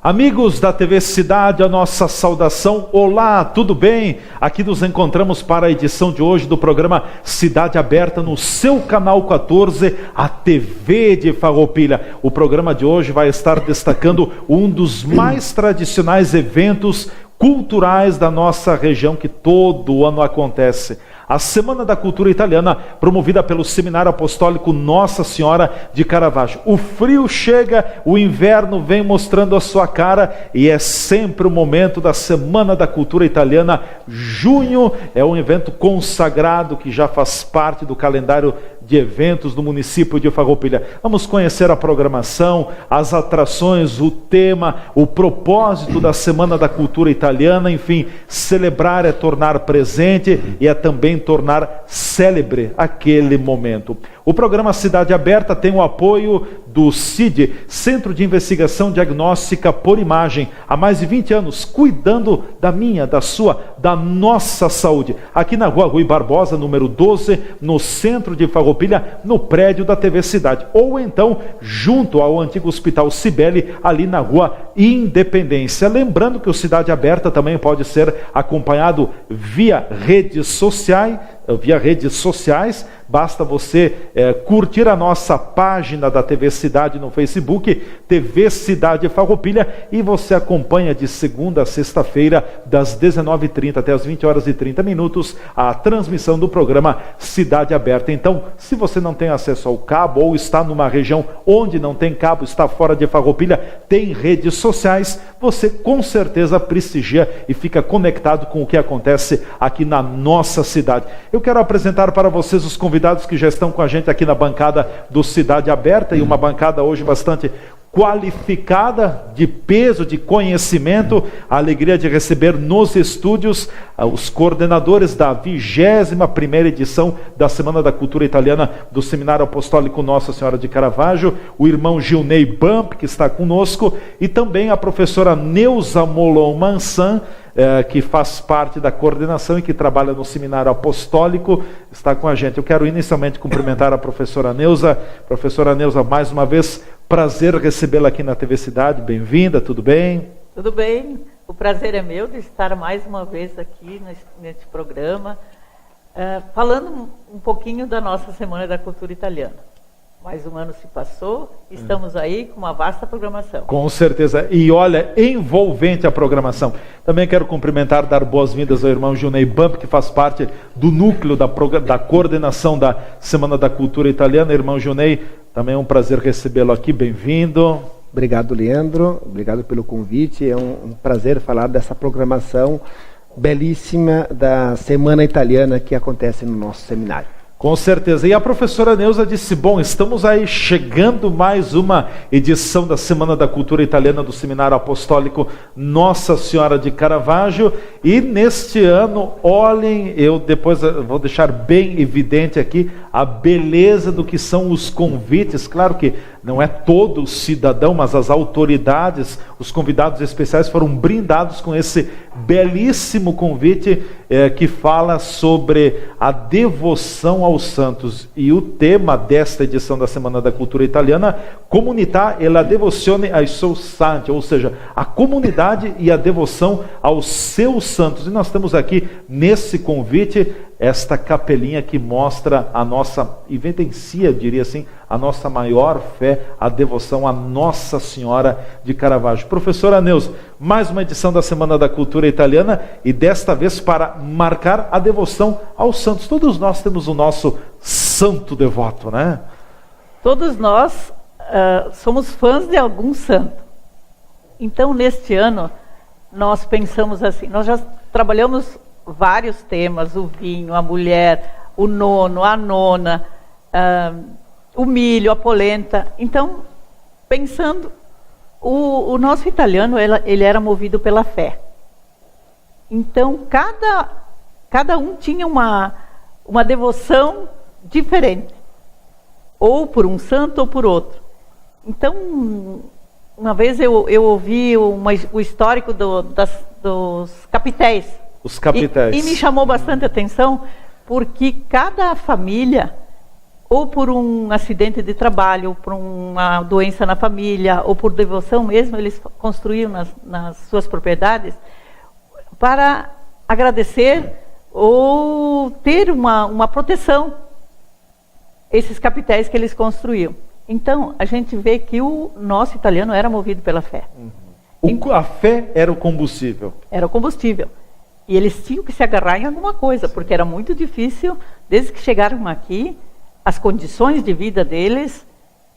Amigos da TV Cidade, a nossa saudação. Olá, tudo bem? Aqui nos encontramos para a edição de hoje do programa Cidade Aberta no seu canal 14, a TV de Farroupilha. O programa de hoje vai estar destacando um dos mais tradicionais eventos culturais da nossa região que todo ano acontece. A Semana da Cultura Italiana, promovida pelo Seminário Apostólico Nossa Senhora de Caravaggio. O frio chega, o inverno vem mostrando a sua cara e é sempre o momento da Semana da Cultura Italiana. Junho é um evento consagrado que já faz parte do calendário de eventos do município de Farroupilha. Vamos conhecer a programação, as atrações, o tema, o propósito da Semana da Cultura Italiana. Enfim, celebrar é tornar presente e é também tornar célebre aquele momento. O programa Cidade Aberta tem o apoio do CID, Centro de Investigação Diagnóstica por Imagem, há mais de 20 anos, cuidando da minha, da sua, da nossa saúde. Aqui na rua Rui Barbosa, número 12, no centro de Farroupilha, no prédio da TV Cidade. Ou então, junto ao antigo Hospital Cibele, ali na rua Independência. Lembrando que o Cidade Aberta também pode ser acompanhado via redes sociais, basta você curtir a nossa página da TV Cidade no Facebook, TV Cidade Farroupilha, e você acompanha de segunda a sexta-feira, das 19h30 até as 20h30, a transmissão do programa Cidade Aberta. Então, se você não tem acesso ao cabo ou está numa região onde não tem cabo, está fora de Farroupilha, tem redes sociais, você com certeza prestigia e fica conectado com o que acontece aqui na nossa cidade. Eu quero apresentar para vocês os convidados que já estão com a gente aqui na bancada do Cidade Aberta, e uma bancada hoje bastante qualificada, de peso, de conhecimento. A alegria de receber nos estúdios os coordenadores da 21ª edição da Semana da Cultura Italiana do Seminário Apostólico Nossa Senhora de Caravaggio, o irmão Gilney Bump, que está conosco, e também a professora Neuza Molon Mansan, que faz parte da coordenação e que trabalha no Seminário Apostólico, está com a gente. Eu quero inicialmente cumprimentar a professora Neuza. Professora Neuza, mais uma vez, prazer recebê-la aqui na TV Cidade. Bem-vinda, tudo bem? Tudo bem. O prazer é meu de estar mais uma vez aqui neste programa, falando um pouquinho da nossa Semana da Cultura Italiana. Mais um ano se passou, estamos aí com uma vasta programação. Com certeza, e olha, envolvente a programação. Também quero cumprimentar, dar boas-vindas ao irmão Gilney Bump, que faz parte do núcleo da coordenação da Semana da Cultura Italiana. Irmão Gilney, também é um prazer recebê-lo aqui, bem-vindo. Obrigado, Leandro, obrigado pelo convite, é um prazer falar dessa programação belíssima da Semana Italiana que acontece no nosso seminário. Com certeza. E a professora Neuza disse, bom, estamos aí chegando mais uma edição da Semana da Cultura Italiana do Seminário Apostólico Nossa Senhora de Caravaggio, e neste ano, olhem, eu depois vou deixar bem evidente aqui a beleza do que são os convites. Claro que não é todo cidadão, mas as autoridades, os convidados especiais foram brindados com esse belíssimo convite que fala sobre a devoção aos santos. E o tema desta edição da Semana da Cultura Italiana, Comunità e la devozione ai seus santi, ou seja, a comunidade e a devoção aos seus santos. E nós temos aqui nesse convite esta capelinha que mostra a nossa, e evidencia, diria assim, a nossa maior fé, a devoção a Nossa Senhora de Caravaggio. Professora Neuza, mais uma edição da Semana da Cultura Italiana, e desta vez para marcar a devoção aos santos. Todos nós temos o nosso santo devoto, né? Todos nós somos fãs de algum santo. Então, neste ano, nós pensamos assim, nós já trabalhamos vários temas, o vinho, a mulher, o nono, a nona, o milho, a polenta. Então, pensando, o nosso italiano, ele era movido pela fé. Então, cada um tinha uma devoção diferente, ou por um santo ou por outro. Então, uma vez eu ouvi o histórico dos capitéis. Os capitéis. E me chamou bastante atenção, porque cada família ou por um acidente de trabalho, ou por uma doença na família, ou por devoção mesmo, eles construíam nas suas propriedades para agradecer ou ter uma proteção, esses capitéis que eles construíam. Então, a gente vê que o nosso italiano era movido pela fé. A fé era o combustível. Era o combustível. E eles tinham que se agarrar em alguma coisa, porque era muito difícil, desde que chegaram aqui, as condições de vida deles,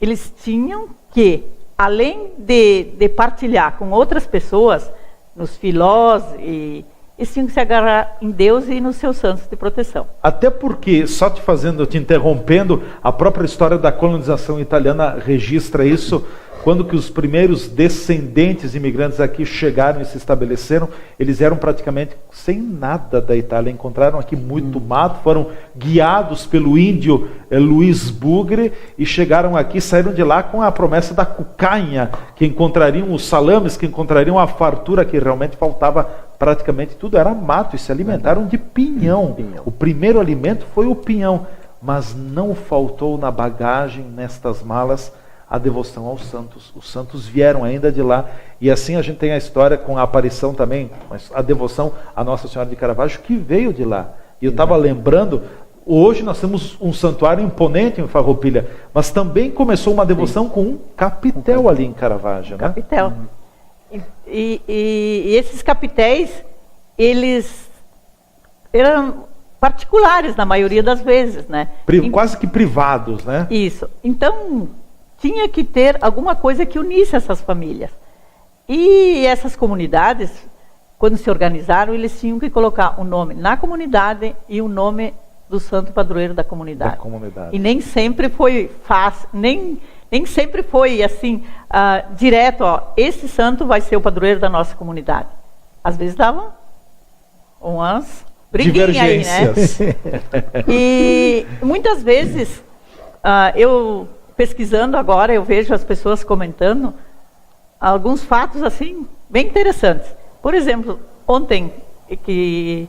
eles tinham que, além de partilhar com outras pessoas, nos filós, eles tinham que se agarrar em Deus e nos seus santos de proteção. Até porque, só te interrompendo, a própria história da colonização italiana registra isso. Quando que os primeiros descendentes imigrantes aqui chegaram e se estabeleceram, eles eram praticamente sem nada da Itália. Encontraram aqui muito mato, foram guiados pelo índio Luiz Bugre e chegaram aqui, saíram de lá com a promessa da cucanha, que encontrariam os salames, que encontrariam a fartura, que realmente faltava praticamente tudo, era mato, e se alimentaram de pinhão. O primeiro alimento foi o pinhão, mas não faltou na bagagem, nestas malas, a devoção aos santos. Os santos vieram ainda de lá, e assim a gente tem a história com a aparição também, mas a devoção à Nossa Senhora de Caravaggio, que veio de lá. E eu estava lembrando, hoje nós temos um santuário imponente em Farroupilha, mas também começou uma devoção com um capitel ali em Caravaggio, né? Capitel. E esses capitéis, eles eram particulares na maioria das vezes, né? Quase que privados, né? Isso. Então, tinha que ter alguma coisa que unisse essas famílias. E essas comunidades, quando se organizaram, eles tinham que colocar o nome na comunidade e o nome do santo padroeiro da comunidade. E nem sempre foi fácil, nem sempre foi assim, direto, esse santo vai ser o padroeiro da nossa comunidade. Às vezes davam umas briguinhas aí, né? E muitas vezes, eu pesquisando agora, eu vejo as pessoas comentando alguns fatos assim, bem interessantes. Por exemplo, ontem, que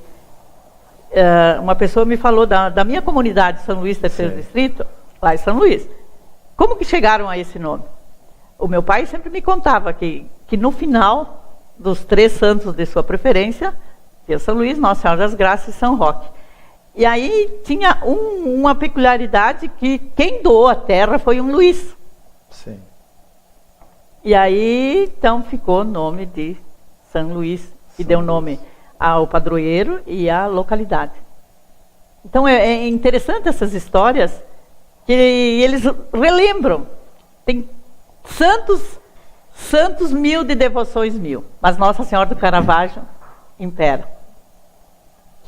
uma pessoa me falou da minha comunidade, São Luís, terceiro distrito, lá em São Luís. Como que chegaram a esse nome? O meu pai sempre me contava que no final dos 3 santos de sua preferência, tinha São Luís, Nossa Senhora das Graças e São Roque. E aí tinha uma peculiaridade, que quem doou a terra foi um Luís. Sim. E aí, então, ficou o nome de São Luís, que deu nome ao padroeiro e à localidade. Então, é interessante essas histórias, que eles relembram. Tem santos 1000 de devoções 1000, mas Nossa Senhora do Caravaggio impera.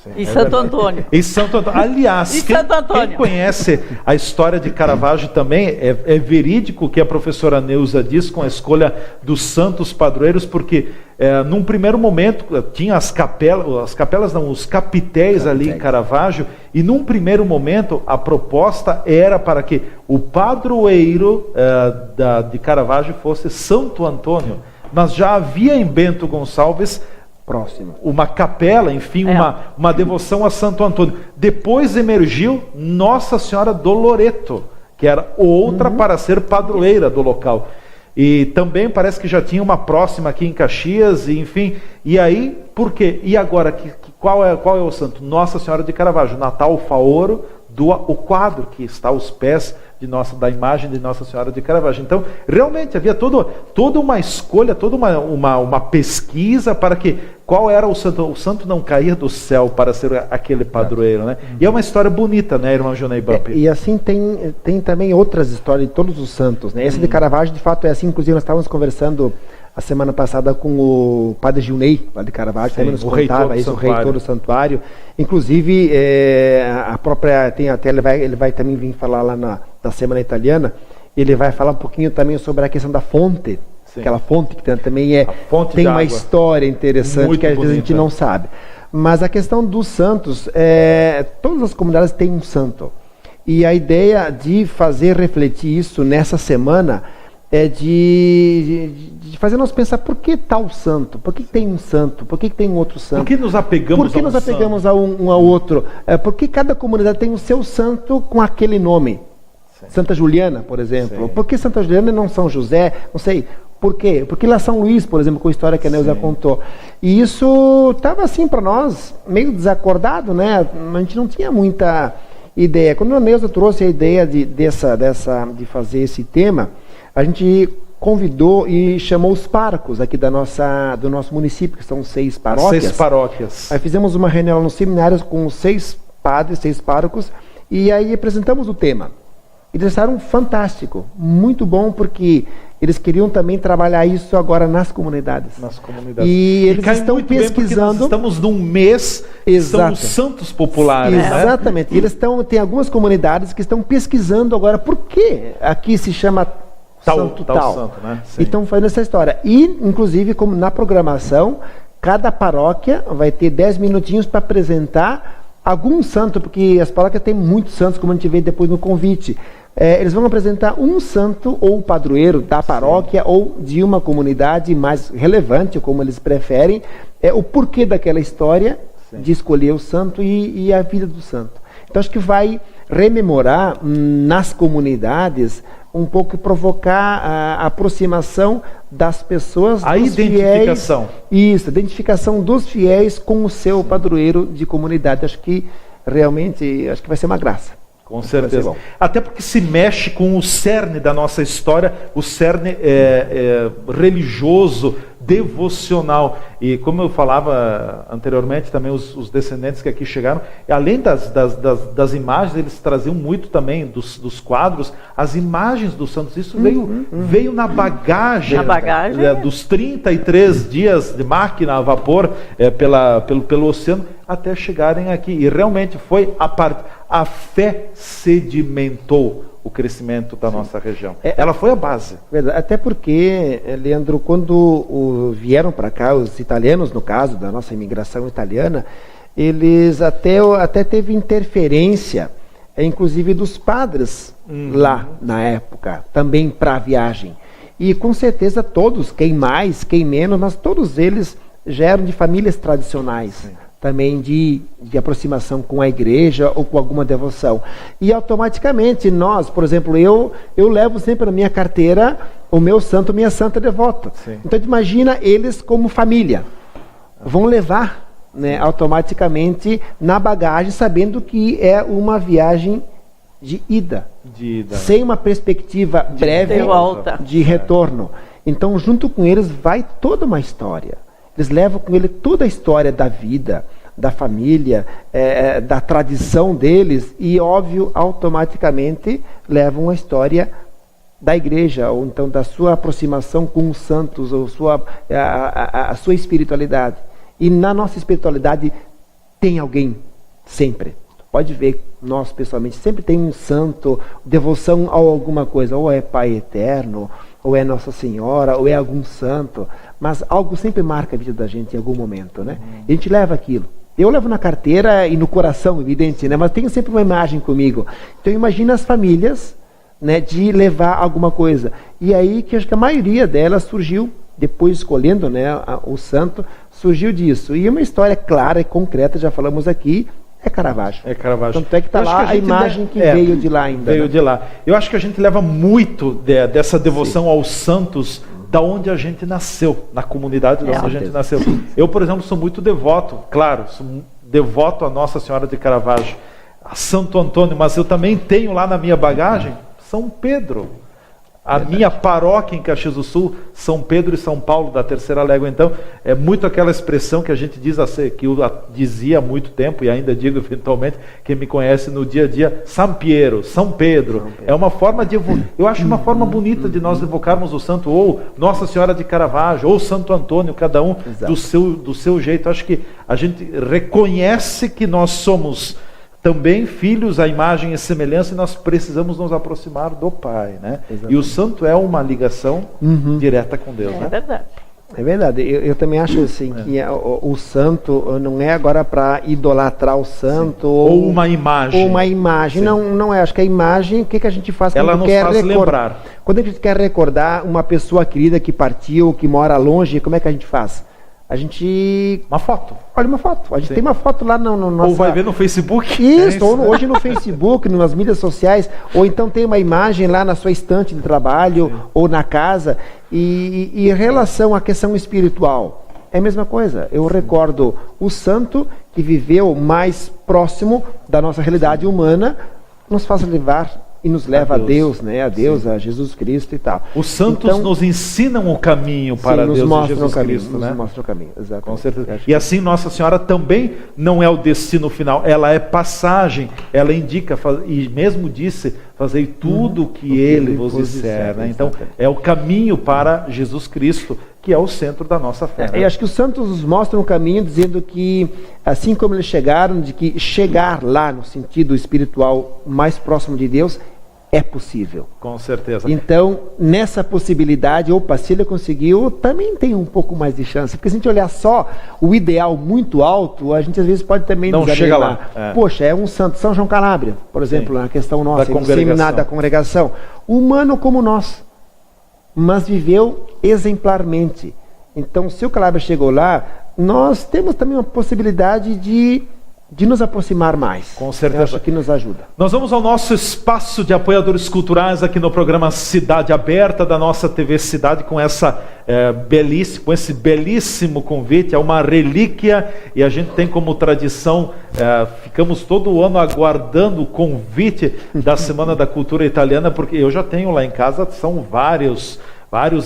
Sim, e Santo Antônio. E Santo Antônio. Aliás, quem conhece a história de Caravaggio também, é verídico o que a professora Neuza diz com a escolha dos santos padroeiros, porque num primeiro momento tinha os capitéis ali em Caravaggio, e num primeiro momento a proposta era para que o padroeiro de Caravaggio fosse Santo Antônio, mas já havia em Bento Gonçalves próximo uma capela, enfim, uma devoção a Santo Antônio. Depois emergiu Nossa Senhora do Loreto, que era outra para ser padroeira do local. E também parece que já tinha uma próxima aqui em Caxias, e, enfim. E aí, por quê? E agora, qual é o santo? Nossa Senhora de Caravaggio, Natal Faoro, o quadro que está aos pés da imagem de Nossa Senhora de Caravaggio. Então, realmente, havia toda uma escolha, toda uma pesquisa para que qual era o santo. O santo não caía do céu para ser aquele padroeiro, né? E é uma história bonita, né, irmã Jonei Bump? E assim tem também outras histórias de todos os santos, né? Esse de Caravaggio, de fato, é assim. Inclusive, nós estávamos conversando a semana passada com o padre Gilney, lá de Caravaggio, também nos contava isso, o reitor do santuário. Inclusive, a própria, ele vai também vir falar lá na Semana Italiana, ele vai falar um pouquinho também sobre a questão da fonte. Sim. Aquela fonte que também tem uma história interessante muito que às vezes a gente não sabe. Mas a questão dos santos, todas as comunidades têm um santo. E a ideia de fazer refletir isso nessa semana é de fazer nós pensar, por que tal santo? Por que tem um santo? Por que tem um outro santo? Por que nos apegamos a um ao outro? Por que cada comunidade tem o seu santo com aquele nome? Santa Juliana, por exemplo. Sim. Por que Santa Juliana e não São José? Não sei. Por quê? Porque lá São Luís, por exemplo, com a história que a Neuza contou. E isso estava assim para nós, meio desacordado, né? A gente não tinha muita ideia. Quando a Neuza trouxe a ideia de fazer esse tema, a gente convidou e chamou os párocos aqui do nosso município, que são 6 paróquias. 6 paróquias. Aí fizemos uma reunião no seminário com 6 padres, 6 párocos, e aí apresentamos o tema. Eles acharam fantástico, muito bom, porque eles queriam também trabalhar isso agora nas comunidades. E eles estão pesquisando. Nós estamos num mês que são os santos populares. Exatamente. Né? E tem algumas comunidades que estão pesquisando agora por que aqui se chama santo tal. Santo, né? E estão fazendo essa história. E, inclusive, como na programação, cada paróquia vai ter 10 minutinhos para apresentar algum santo, porque as paróquias têm muitos santos, como a gente vê depois no convite. Eles vão apresentar um santo ou padroeiro da paróquia ou de uma comunidade mais relevante, como eles preferem, o porquê daquela história de escolher o santo e a vida do santo. Então acho que vai rememorar nas comunidades um pouco, provocar a aproximação das pessoas, a identificação. Fiéis, isso, a identificação dos fiéis com o seu padroeiro de comunidade. Acho que realmente vai ser uma graça. Com certeza. Até porque se mexe com o cerne da nossa história, o cerne religioso, devocional. E como eu falava anteriormente, também os descendentes que aqui chegaram, além das imagens, eles traziam muito também dos quadros, as imagens dos santos. Isso veio na bagagem, dos 33 dias de máquina a vapor pelo oceano, até chegarem aqui. E realmente foi a fé sedimentou o crescimento da nossa região. Ela foi a base. Verdade. Até porque, Leandro, quando vieram para cá, os italianos, no caso da nossa imigração italiana, eles até teve interferência, inclusive dos padres lá na época, também para a viagem. E com certeza todos, quem mais, quem menos, mas todos eles já eram de famílias tradicionais. Sim. Também de aproximação com a igreja ou com alguma devoção. E automaticamente nós, por exemplo, eu levo sempre na minha carteira o meu santo, minha santa devota. Sim. Então imagina eles como família. Vão levar, né, automaticamente na bagagem, sabendo que é uma viagem de ida. Sem uma perspectiva breve de retorno. Então junto com eles vai toda uma história. Eles levam com ele toda a história da vida, da família, da tradição deles e, óbvio, automaticamente levam a história da igreja, ou então da sua aproximação com os santos, ou a sua espiritualidade. E na nossa espiritualidade tem alguém, sempre. Pode ver, nós pessoalmente, sempre tem um santo, devoção a alguma coisa, ou é Pai Eterno, ou é Nossa Senhora, ou é algum santo, mas algo sempre marca a vida da gente em algum momento, né? E a gente leva aquilo. Eu levo na carteira e no coração, evidente, né? Mas tenho sempre uma imagem comigo. Então imagina as famílias, né, de levar alguma coisa. E aí que acho que a maioria delas surgiu, depois escolhendo, né, o santo, surgiu disso. E uma história clara e concreta, já falamos aqui, é Caravaggio. Tanto é que está lá a imagem que veio de lá ainda. Veio de lá. Eu acho que a gente leva muito dessa devoção aos santos da onde a gente nasceu, na comunidade da onde a gente nasceu. Eu, por exemplo, sou muito devoto, claro, sou devoto a Nossa Senhora de Caravaggio, a Santo Antônio, mas eu também tenho lá na minha bagagem São Pedro. A minha paróquia em Caxias do Sul, São Pedro e São Paulo da Terceira Légua. Então, é muito aquela expressão que a gente diz, que eu dizia há muito tempo, e ainda digo eventualmente, quem me conhece no dia a dia, São Pedro. É uma forma de eu acho uma forma bonita de nós evocarmos o santo, ou Nossa Senhora de Caravaggio, ou Santo Antônio, cada um do seu jeito. Acho que a gente reconhece que nós somos também filhos à imagem e semelhança, e nós precisamos nos aproximar do Pai, né? E o santo é uma ligação direta com Deus, né? É verdade. É verdade. Eu também acho assim que o santo não é agora para idolatrar o santo ou uma imagem. Não é. Acho que a imagem, o que a gente faz quando ela nos faz lembrar. Quando a gente quer recordar uma pessoa querida que partiu, que mora longe, como é que a gente faz? a gente... Uma foto. Olha uma foto. A gente tem uma foto lá no nosso... Ou vai ver no Facebook. Isso, ou hoje no Facebook, nas mídias sociais, ou então tem uma imagem lá na sua estante de trabalho, ou na casa. E em relação à questão espiritual, é a mesma coisa. Eu recordo o santo que viveu mais próximo da nossa realidade humana, nos faz levar e nos leva a Deus, né? A Deus, a Jesus Cristo e tal. Os santos nos ensinam o caminho para Deus e Jesus Cristo, né? Nos mostram o caminho, exatamente. Com certeza. E assim Nossa Senhora também não é o destino final, ela é passagem, ela indica, e mesmo disse, fazei tudo o que Ele vos disser, né? Então, é o caminho para Jesus Cristo, que é o centro da nossa fé. Eu acho que os santos nos mostram o caminho, dizendo que, assim como eles chegaram, de que chegar lá no sentido espiritual mais próximo de Deus é possível. Com certeza. Então, nessa possibilidade, opa, se ele conseguiu, também tem um pouco mais de chance. Porque se a gente olhar só o ideal muito alto, a gente às vezes pode também não chega lá. Poxa, é um santo, São João Calábria, por exemplo, na questão nossa, do seminário da congregação. Humano como nós, mas viveu exemplarmente. Então, se o Calábria chegou lá, nós temos também uma possibilidade de nos aproximar mais. Com certeza. Eu acho que nos ajuda. Nós vamos ao nosso espaço de apoiadores culturais aqui no programa Cidade Aberta da nossa TV Cidade, com esse belíssimo convite. É uma relíquia e a gente tem como tradição, ficamos todo ano aguardando o convite da Semana da Cultura Italiana, porque eu já tenho lá em casa, são vários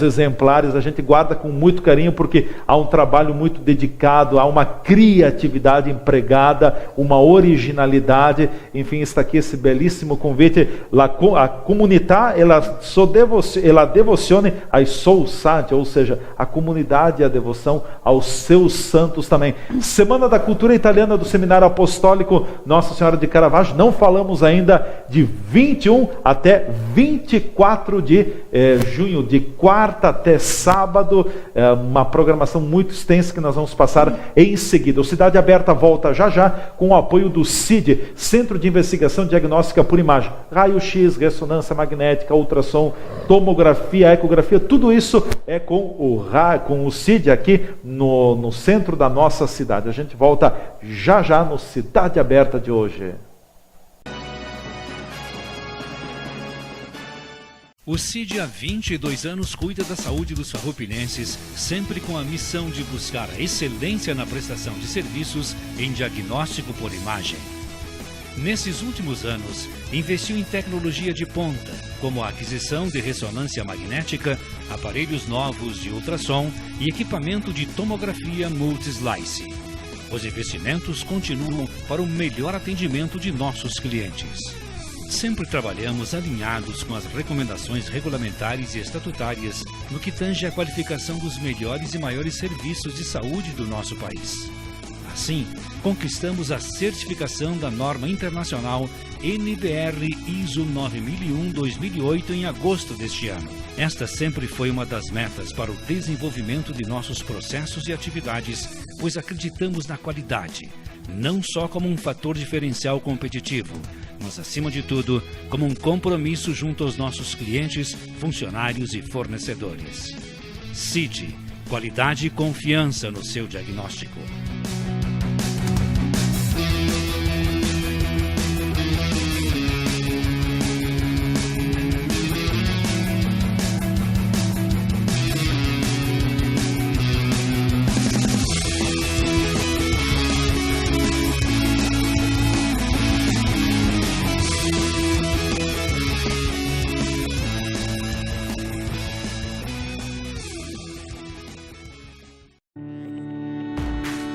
exemplares, a gente guarda com muito carinho, porque há um trabalho muito dedicado, há uma criatividade empregada, uma originalidade. Enfim, está aqui esse belíssimo convite. A comunità e la devozione ai suoi santi, ou seja, a comunidade e a devoção aos seus santos também. Semana da Cultura Italiana do Seminário Apostólico Nossa Senhora de Caravaggio. Não falamos ainda de 21 até 24 de junho, de quarta até sábado, uma programação muito extensa que nós vamos passar em seguida. O Cidade Aberta volta já com o apoio do CID, Centro de Investigação Diagnóstica por Imagem, raio-x, ressonância magnética, ultrassom, tomografia, ecografia, tudo isso é com o CID aqui no centro da nossa cidade. A gente volta já no Cidade Aberta de hoje. O CID há 22 anos cuida da saúde dos farroupilhenses, sempre com a missão de buscar a excelência na prestação de serviços em diagnóstico por imagem. Nesses últimos anos, investiu em tecnologia de ponta, como a aquisição de ressonância magnética, aparelhos novos de ultrassom e equipamento de tomografia multislice. Os investimentos continuam para o melhor atendimento de nossos clientes. Sempre trabalhamos alinhados com as recomendações regulamentares e estatutárias no que tange à qualificação dos melhores e maiores serviços de saúde do nosso país. Assim, conquistamos a certificação da norma internacional NBR ISO 9001-2008 em agosto deste ano. Esta sempre foi uma das metas para o desenvolvimento de nossos processos e atividades, pois acreditamos na qualidade, não só como um fator diferencial competitivo, mas, acima de tudo, como um compromisso junto aos nossos clientes, funcionários e fornecedores. CID, qualidade e confiança no seu diagnóstico.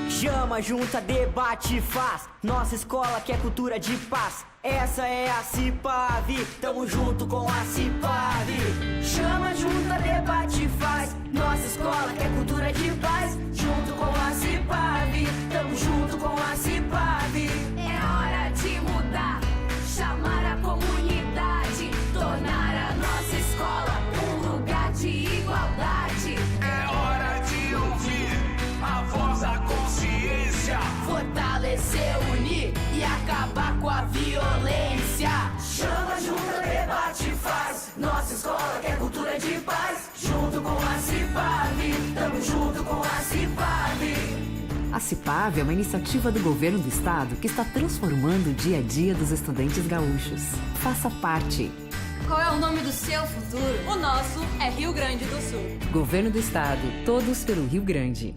Chama, junta, debate, faz. Nossa escola quer cultura de paz. Essa é a CIPAV, tamo junto com a CIPAV. Chama, junta, debate, faz. Nossa escola quer cultura de paz. Junto com a CIPAV, tamo junto com a CIPAV. É hora de mudar, chamar a comunidade, tornar a nossa escola um lugar de igualdade. É hora de ouvir a voz da consciência, Fortalecer, unir e acabar com a violência. Chama, junta, debate, faz. Nossa escola quer cultura de paz. Junto com a CIPAV. Cipave, tamo junto com a Cipave. A Cipave é uma iniciativa do governo do estado que está transformando o dia a dia dos estudantes gaúchos. Faça parte. Qual é o nome do seu futuro? O nosso é Rio Grande do Sul. Governo do estado, todos pelo Rio Grande.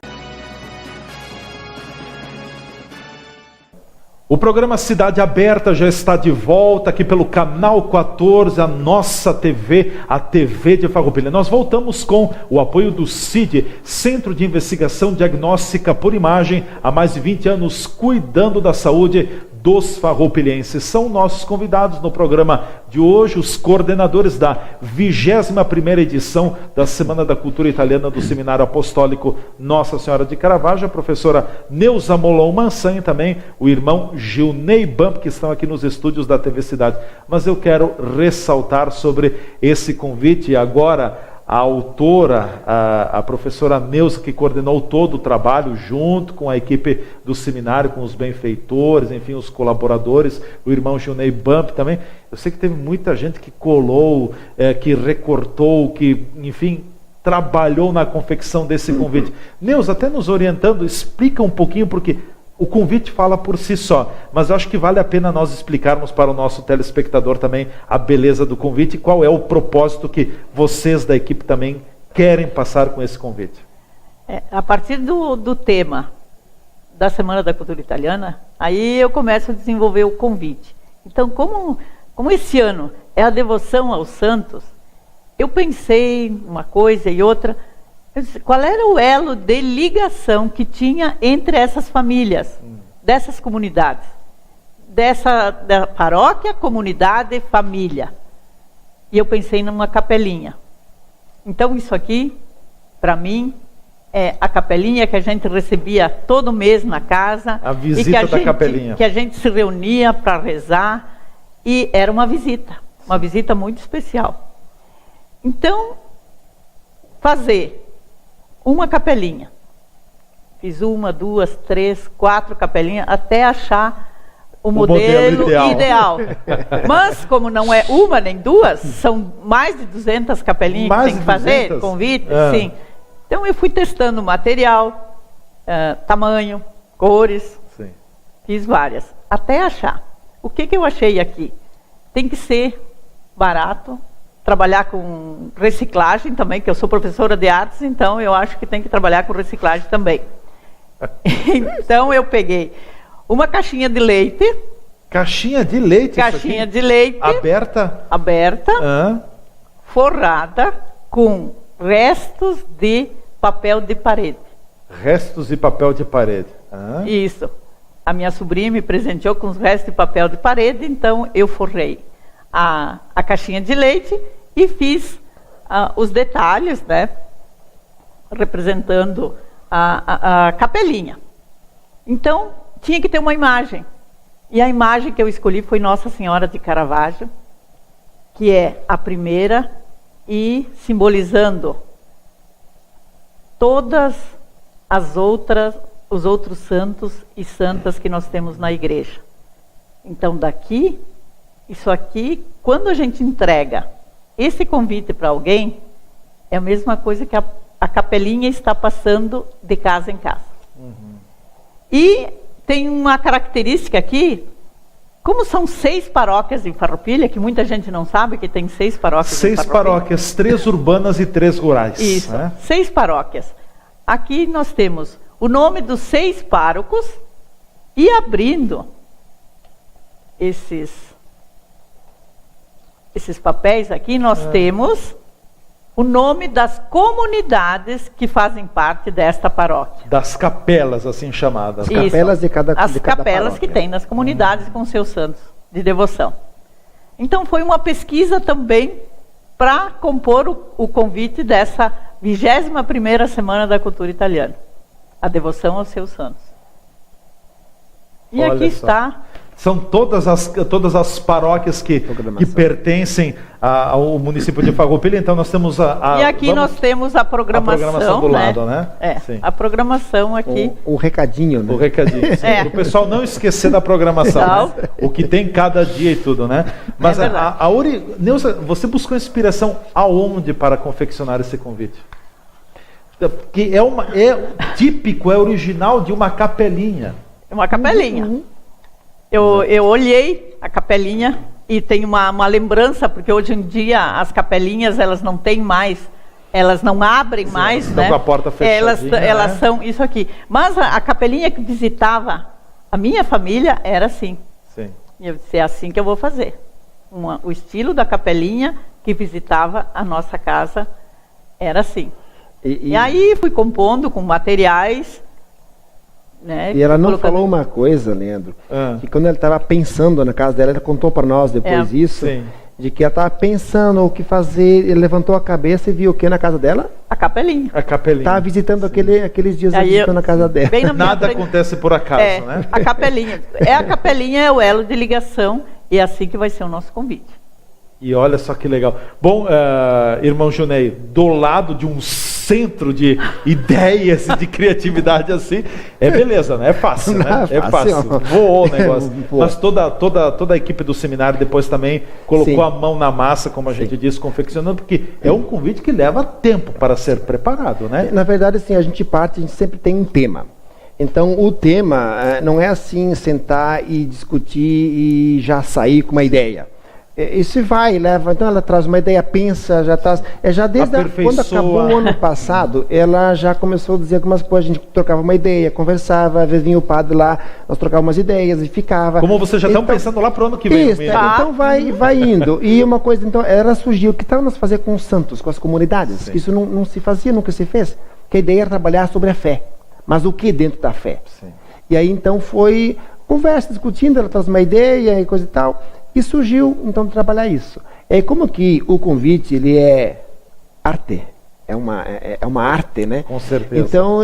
O programa Cidade Aberta já está de volta aqui pelo Canal 14, a nossa TV, a TV de Farroupilha. Nós voltamos com o apoio do CID, Centro de Investigação Diagnóstica por Imagem, há mais de 20 anos cuidando da saúde dos farroupilhenses. São nossos convidados no programa de hoje, os coordenadores da 21ª edição da Semana da Cultura Italiana do Seminário Apostólico Nossa Senhora de Caravaggio, a professora Neuza Molon Mansan e também o irmão Gilney Bump, que estão aqui nos estúdios da TV Cidade. Mas eu quero ressaltar sobre esse convite agora. A autora, a professora Neuza, que coordenou todo o trabalho junto com a equipe do seminário, com os benfeitores, enfim, os colaboradores, o irmão Gilney Bump também. Eu sei que teve muita gente que colou, que recortou, que, enfim, trabalhou na confecção desse convite. Neuza, até nos orientando, explica um pouquinho, porque o convite fala por si só, mas eu acho que vale a pena nós explicarmos para o nosso telespectador também a beleza do convite e qual é o propósito que vocês da equipe também querem passar com esse convite. A partir do tema da Semana da Cultura Italiana, aí eu começo a desenvolver o convite. Então, como esse ano é a devoção aos santos, eu pensei uma coisa e outra. Qual era o elo de ligação que tinha entre essas famílias, dessas comunidades, da paróquia, comunidade, família? E eu pensei numa capelinha. Então isso aqui, para mim, é a capelinha que a gente recebia todo mês na casa. A visita da capelinha. Que a gente se reunia para rezar, e era uma visita muito especial. Então, fazer uma capelinha. Fiz 1, 2, 3, 4 capelinhas, até achar o modelo ideal. Mas, como não é uma nem duas, são mais de 200 capelinhas que tem que fazer, convite, sim. Então, eu fui testando o material, tamanho, cores, sim. Fiz várias, até achar. O que eu achei aqui? Tem que ser barato, trabalhar com reciclagem também, que eu sou professora de artes, então eu acho que tem que trabalhar com reciclagem também. Então eu peguei uma caixinha de leite. Caixinha de leite? Caixinha de leite. Aberta? Aberta, forrada com restos de papel de parede. Restos de papel de parede. Isso. A minha sobrinha me presenteou com os restos de papel de parede, então eu forrei a caixinha de leite e fiz os detalhes, né, representando a capelinha. Então, tinha que ter uma imagem. E a imagem que eu escolhi foi Nossa Senhora de Caravaggio, que é a primeira, e simbolizando todas os outros santos e santas que nós temos na igreja. Então, daqui, isso aqui, quando a gente entrega esse convite para alguém, é a mesma coisa que a capelinha está passando de casa em casa. E tem uma característica aqui, como são 6 paróquias em Farroupilha, que muita gente não sabe que tem 6 paróquias em Farroupilha. 6 paróquias, 3 urbanas e 3 rurais. Isso, né? 6 paróquias. Aqui nós temos o nome dos 6 párocos e abrindo esses papéis aqui, nós temos o nome das comunidades que fazem parte desta paróquia. Das capelas, assim chamadas. As capelas de cada As capelas paróquia. que tem nas comunidades com seus santos de devoção. Então foi uma pesquisa também para compor o convite dessa 21ª Semana da Cultura Italiana. A devoção aos seus santos. E olha aqui só. está. São todas as paróquias que pertencem ao município de Farroupilha. Então nós temos e aqui nós temos a programação do lado, né? Sim. A programação aqui. O recadinho, né? O recadinho. Para o pessoal não esquecer da programação. Né? O que tem cada dia e tudo, né? Mas Neuza, você buscou inspiração aonde para confeccionar esse convite? que é típico, é original de uma capelinha. É uma capelinha. Eu olhei a capelinha e tenho uma lembrança, porque hoje em dia as capelinhas, elas não têm mais, elas não abrem mais, estão né? com a porta fechadinha, elas são isso aqui. Mas a capelinha que visitava a minha família era assim. Sim. E eu disse, é assim que eu vou fazer. O estilo da capelinha que visitava a nossa casa era assim. E aí fui compondo com materiais, né? E ela não falou uma coisa, Leandro, que quando ela estava pensando na casa dela, ela contou para nós depois isso, de que ela estava pensando o que fazer, ele levantou a cabeça e viu o que na casa dela? A capelinha. A capelinha. Estava visitando aqueles dias visitando a casa dela. Nada acontece por acaso, né? A capelinha. A capelinha é o elo de ligação e é assim que vai ser o nosso convite. E olha só que legal. Bom, irmão Junei, do lado de um centro de ideias e de criatividade assim, é beleza, né? É fácil, né? É fácil. Voou o negócio. Mas toda a equipe do seminário depois também colocou a mão na massa, como a gente diz, confeccionando, porque é um convite que leva tempo para ser preparado, né? Na verdade, assim, a gente sempre tem um tema. Então, o tema não é assim, sentar e discutir e já sair com uma ideia. Isso vai, leva, então ela traz uma ideia, pensa, já traz, já desde quando acabou o ano passado, ela já começou a dizer algumas coisas, a gente trocava uma ideia, conversava, às vezes vinha o padre lá, nós trocávamos umas ideias e ficava. Como vocês já estão pensando lá para o ano que vem. Isso, então vai indo. E uma coisa, então, ela surgiu, que tal nós fazer com os santos, com as comunidades? Isso não se fazia, nunca se fez. Que a ideia era trabalhar sobre a fé, mas o que dentro da fé? Sim. E aí então foi conversa, discutindo, ela traz uma ideia e coisa e tal. E surgiu, então, trabalhar isso. É como que o convite, ele é arte. É uma arte, né? Com certeza. Então,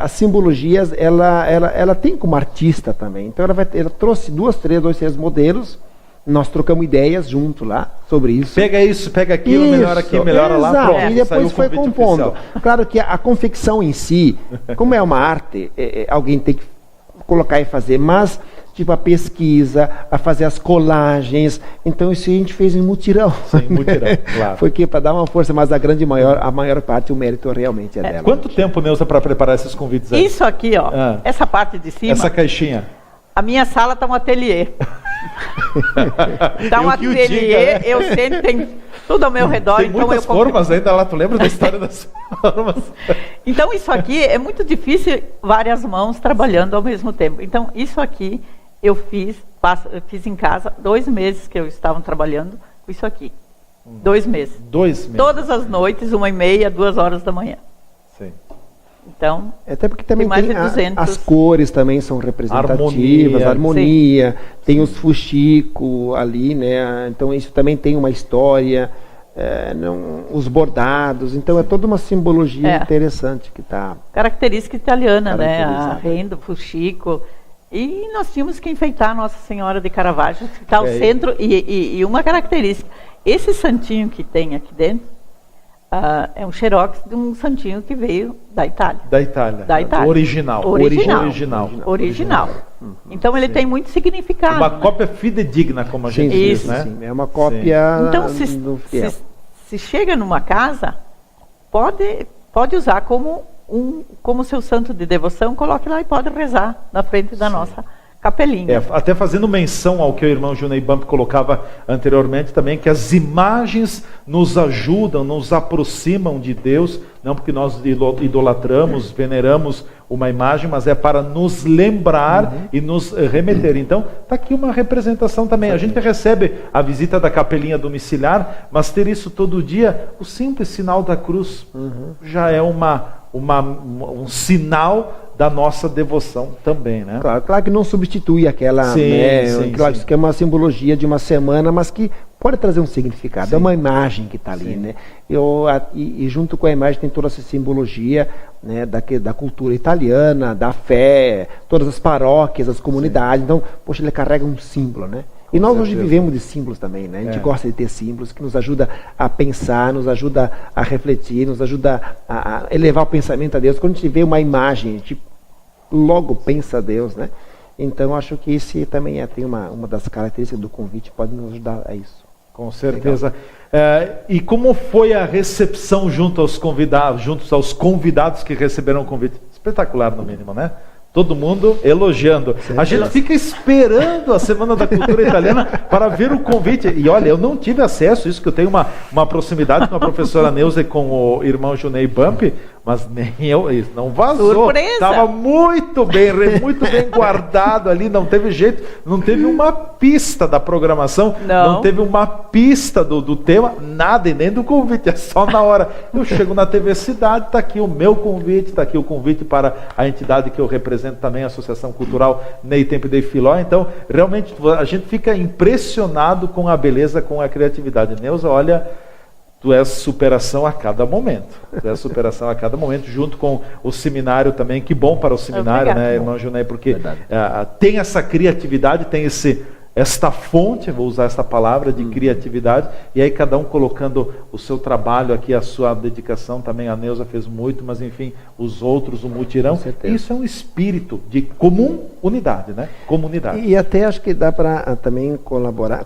as simbologias, ela tem como artista também. Então, ela trouxe dois, três modelos. Nós trocamos ideias junto lá sobre isso. Pega isso, pega aquilo, melhora aqui, melhora lá. Pronto, e depois foi compondo. Oficial. Claro que a confecção em si, como é uma arte, alguém tem que colocar e fazer, mas tipo a pesquisa, a fazer as colagens, então isso a gente fez em mutirão. Sim, mutirão, claro. Foi que para dar uma força, mas a maior parte, o mérito realmente é dela. Quanto tempo, Neuza, para preparar esses convites aí? Isso aqui, ó, essa parte de cima. Essa caixinha. A minha sala está um ateliê. Está um ateliê, eu sempre tenho tudo ao meu redor. Tem muitas formas ainda lá, tu lembra da história das formas? Então isso aqui é muito difícil, várias mãos trabalhando ao mesmo tempo. Então isso aqui eu fiz em casa, 2 meses que eu estava trabalhando com isso aqui. 2 meses. 2 meses. Todas as noites, 1h30, 2 horas da manhã. Sim. Então, até porque também tem as cores também são representativas, harmonia, tem os fuxico ali, né? Então isso também tem uma história, os bordados, então é toda uma simbologia interessante que está. Característica italiana, né? A renda, o fuxico. E nós tínhamos que enfeitar Nossa Senhora de Caravaggio, que está ao centro, e uma característica, esse santinho que tem aqui dentro, é um xerox de um santinho que veio da Itália. Da Itália. Original. Então ele tem muito significado. Uma cópia fidedigna, como a gente diz, né? Sim, é uma cópia. Então, se chega numa casa, pode usar como seu santo de devoção, coloque lá e pode rezar na frente da nossa capelinha. Até fazendo menção ao que o irmão Junei Bump colocava anteriormente também, que as imagens nos ajudam, nos aproximam de Deus, não porque nós idolatramos, veneramos uma imagem, mas é para nos lembrar e nos remeter. Então, está aqui uma representação também. A gente recebe a visita da capelinha domiciliar, mas ter isso todo dia, o simples sinal da cruz já é um sinal da nossa devoção também, né? Claro que não substitui aquela, claro que é uma simbologia de uma semana, mas que pode trazer um significado, é uma imagem que está ali, né? E junto com a imagem tem toda essa simbologia, né, da cultura italiana, da fé, todas as paróquias, as comunidades, então, poxa, ele carrega um símbolo, né? E nós hoje vivemos de símbolos também, né? A gente gosta de ter símbolos que nos ajuda a pensar, nos ajuda a refletir, nos ajuda a elevar o pensamento a Deus. Quando a gente vê uma imagem, a gente logo pensa a Deus, né? Então acho que esse também tem uma das características do convite, pode nos ajudar a isso. Com certeza. E como foi a recepção junto aos convidados que receberam o convite? Espetacular, no mínimo, né? Todo mundo elogiando. A gente fica esperando a Semana da Cultura Italiana para ver o convite. E olha, eu não tive acesso, isso que eu tenho uma proximidade com a professora Neuza e com o irmão Junei Bump, mas nem eu, isso não vazou. Surpresa! Estava muito bem guardado ali, não teve jeito, não teve uma pista da programação, não teve uma pista do tema, nada, e nem do convite, é só na hora. Eu chego na TV Cidade, está aqui o meu convite, está aqui o convite para a entidade que eu represento também, a Associação Cultural Ney Tempo de Filó. Então, realmente, a gente fica impressionado com a beleza, com a criatividade. Neuza, olha, tu és superação a cada momento. Tu és superação a cada momento, junto com o seminário também. Que bom para o seminário, né, irmão Junei? Porque tem essa criatividade, tem esta fonte, vou usar essa palavra, de criatividade, e aí cada um colocando o seu trabalho aqui, a sua dedicação também. A Neuza fez muito, mas enfim, os outros, o mutirão. Isso é um espírito de comunidade, né? Comunidade. E até acho que dá para também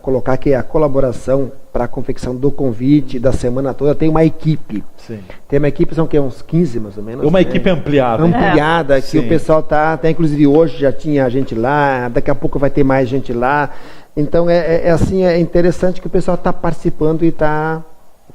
colocar que a colaboração para a confecção do convite da semana toda tem uma equipe. Sim. Tem uma equipe, são uns 15 mais ou menos. Uma equipe ampliada. Ampliada, que o pessoal até inclusive hoje já tinha gente lá, daqui a pouco vai ter mais gente lá. Então assim, é interessante que o pessoal está participando e está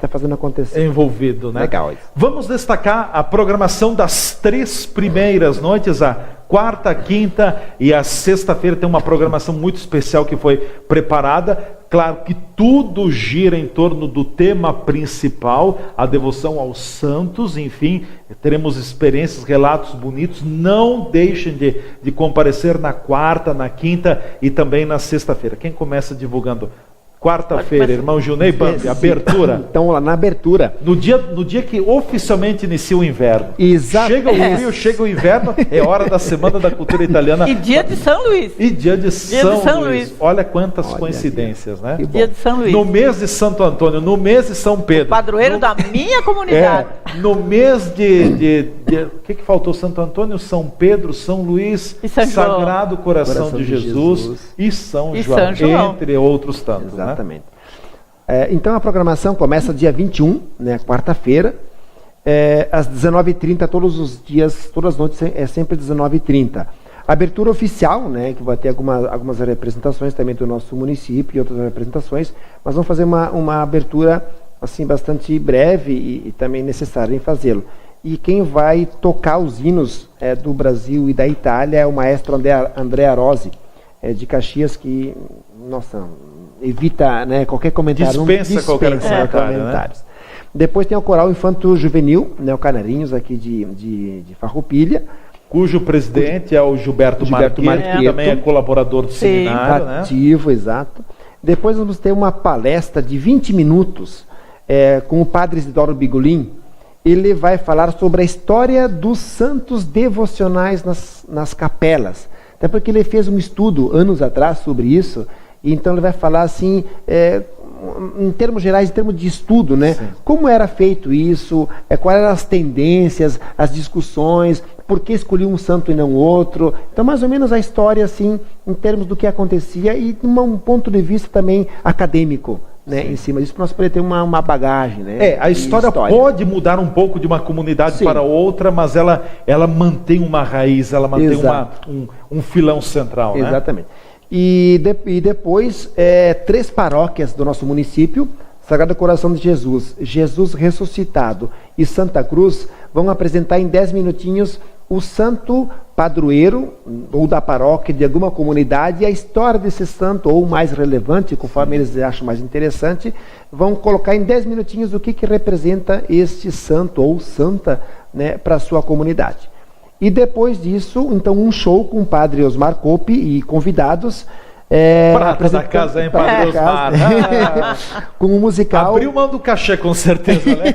fazendo acontecer. Envolvido, né? Legal isso. Vamos destacar a programação das 3 primeiras noites, a quarta, quinta e a sexta-feira. Tem uma programação muito especial que foi preparada. Claro que tudo gira em torno do tema principal, a devoção aos santos. Enfim, teremos experiências, relatos bonitos. Não deixem de comparecer na quarta, na quinta e também na sexta-feira. Quem começa divulgando? Quarta-feira, irmão Junei Bambi, abertura. Então, lá na abertura. No dia que oficialmente inicia o inverno. Exato. Chega o frio, chega o inverno, é hora da Semana da Cultura Italiana. E dia de São Luís. E dia de São Luís. Olha quantas coincidências, né? Dia de São Luís. No mês de Santo Antônio, no mês de São Pedro. O padroeiro da minha comunidade. No mês o que faltou? Santo Antônio, São Pedro, São Luís, e São Sagrado Coração de Jesus e São João, entre outros tantos. Exatamente. Né? Então a programação começa dia 21, né, quarta-feira, às 19h30, todos os dias, todas as noites, é sempre 19h30. Abertura oficial, né, que vai ter algumas representações também do nosso município e outras representações, mas vamos fazer uma abertura assim bastante breve e também necessária em fazê-lo. E quem vai tocar os hinos do Brasil e da Itália é o maestro André Arosi, de Caxias, que, nossa, evita, né, qualquer comentário. Dispensa qualquer comentário, né? Depois tem o Coral Infanto Juvenil, né, o Canarinhos aqui de Farroupilha, cujo presidente é o Gilberto Marqueto, que também é colaborador do seminário. Ativo, né? Exato. Depois vamos ter uma palestra de 20 minutos com o padre Isidoro Bigolin. Ele vai falar sobre a história dos santos devocionais nas capelas. Até porque ele fez um estudo anos atrás sobre isso, e então ele vai falar assim, em termos gerais, em termos de estudo, né? Sim. Como era feito isso, quais eram as tendências, as discussões, por que escolhi um santo e não outro. Então, mais ou menos a história, assim, em termos do que acontecia e de um ponto de vista também acadêmico. Né, em cima disso, para nós poder ter uma bagagem. Né, a história pode mudar um pouco de uma comunidade para outra, mas ela mantém uma raiz, ela mantém um filão central. Exatamente. Né? E depois, 3 paróquias do nosso município, Sagrado Coração de Jesus, Jesus Ressuscitado e Santa Cruz, vão apresentar em 10 minutinhos o santo padroeiro ou da paróquia de alguma comunidade e a história desse santo, ou mais relevante, conforme eles acham mais interessante, vão colocar em 10 minutinhos o que representa este santo ou santa, né, para a sua comunidade. E depois disso, então, um show com o padre Osmar Cope e convidados. Prata da casa, hein, padre Osmar? Com o musical... Abriu mão do cachê, com certeza, né?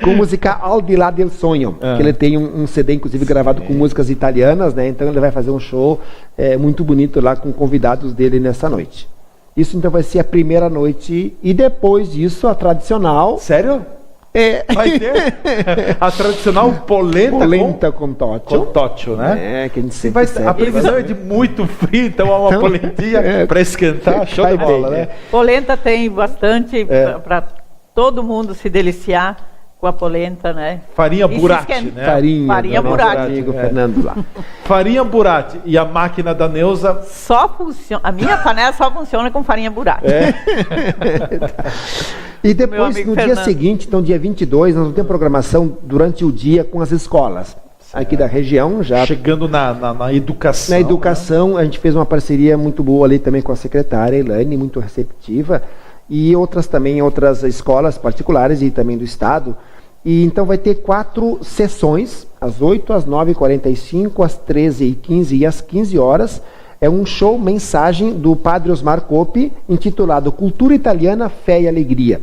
Com o musical Al di là del Sogno, que ele tem um CD, inclusive, gravado com músicas italianas, né? Então ele vai fazer um show muito bonito lá com convidados dele nessa noite. Isso, então, vai ser a primeira noite. E depois disso, a tradicional... Sério? Vai ter a tradicional polenta com tótil. Com tótil, né? Que a gente sempre a previsão é de muito frio, então há uma polentinha para esquentar, show de bola, né? Polenta tem bastante para todo mundo se deliciar com a polenta, né? Farinha burati, né? Farinha burati. Amigo Fernando lá. Farinha burati. E a máquina da Neuza? Só funciona. A minha panela só funciona com farinha burati. E depois, no dia seguinte, então dia 22, nós vamos ter programação durante o dia com as escolas aqui da região. Já chegando na educação. Na educação, né? A gente fez uma parceria muito boa ali também com a secretária Elaine, muito receptiva, e outras escolas particulares e também do estado. E então vai ter 4 sessões, às 8, às 9h45, às 13h15 e às 15 horas. É um show mensagem do padre Osmar Coppi, intitulado Cultura Italiana, Fé e Alegria.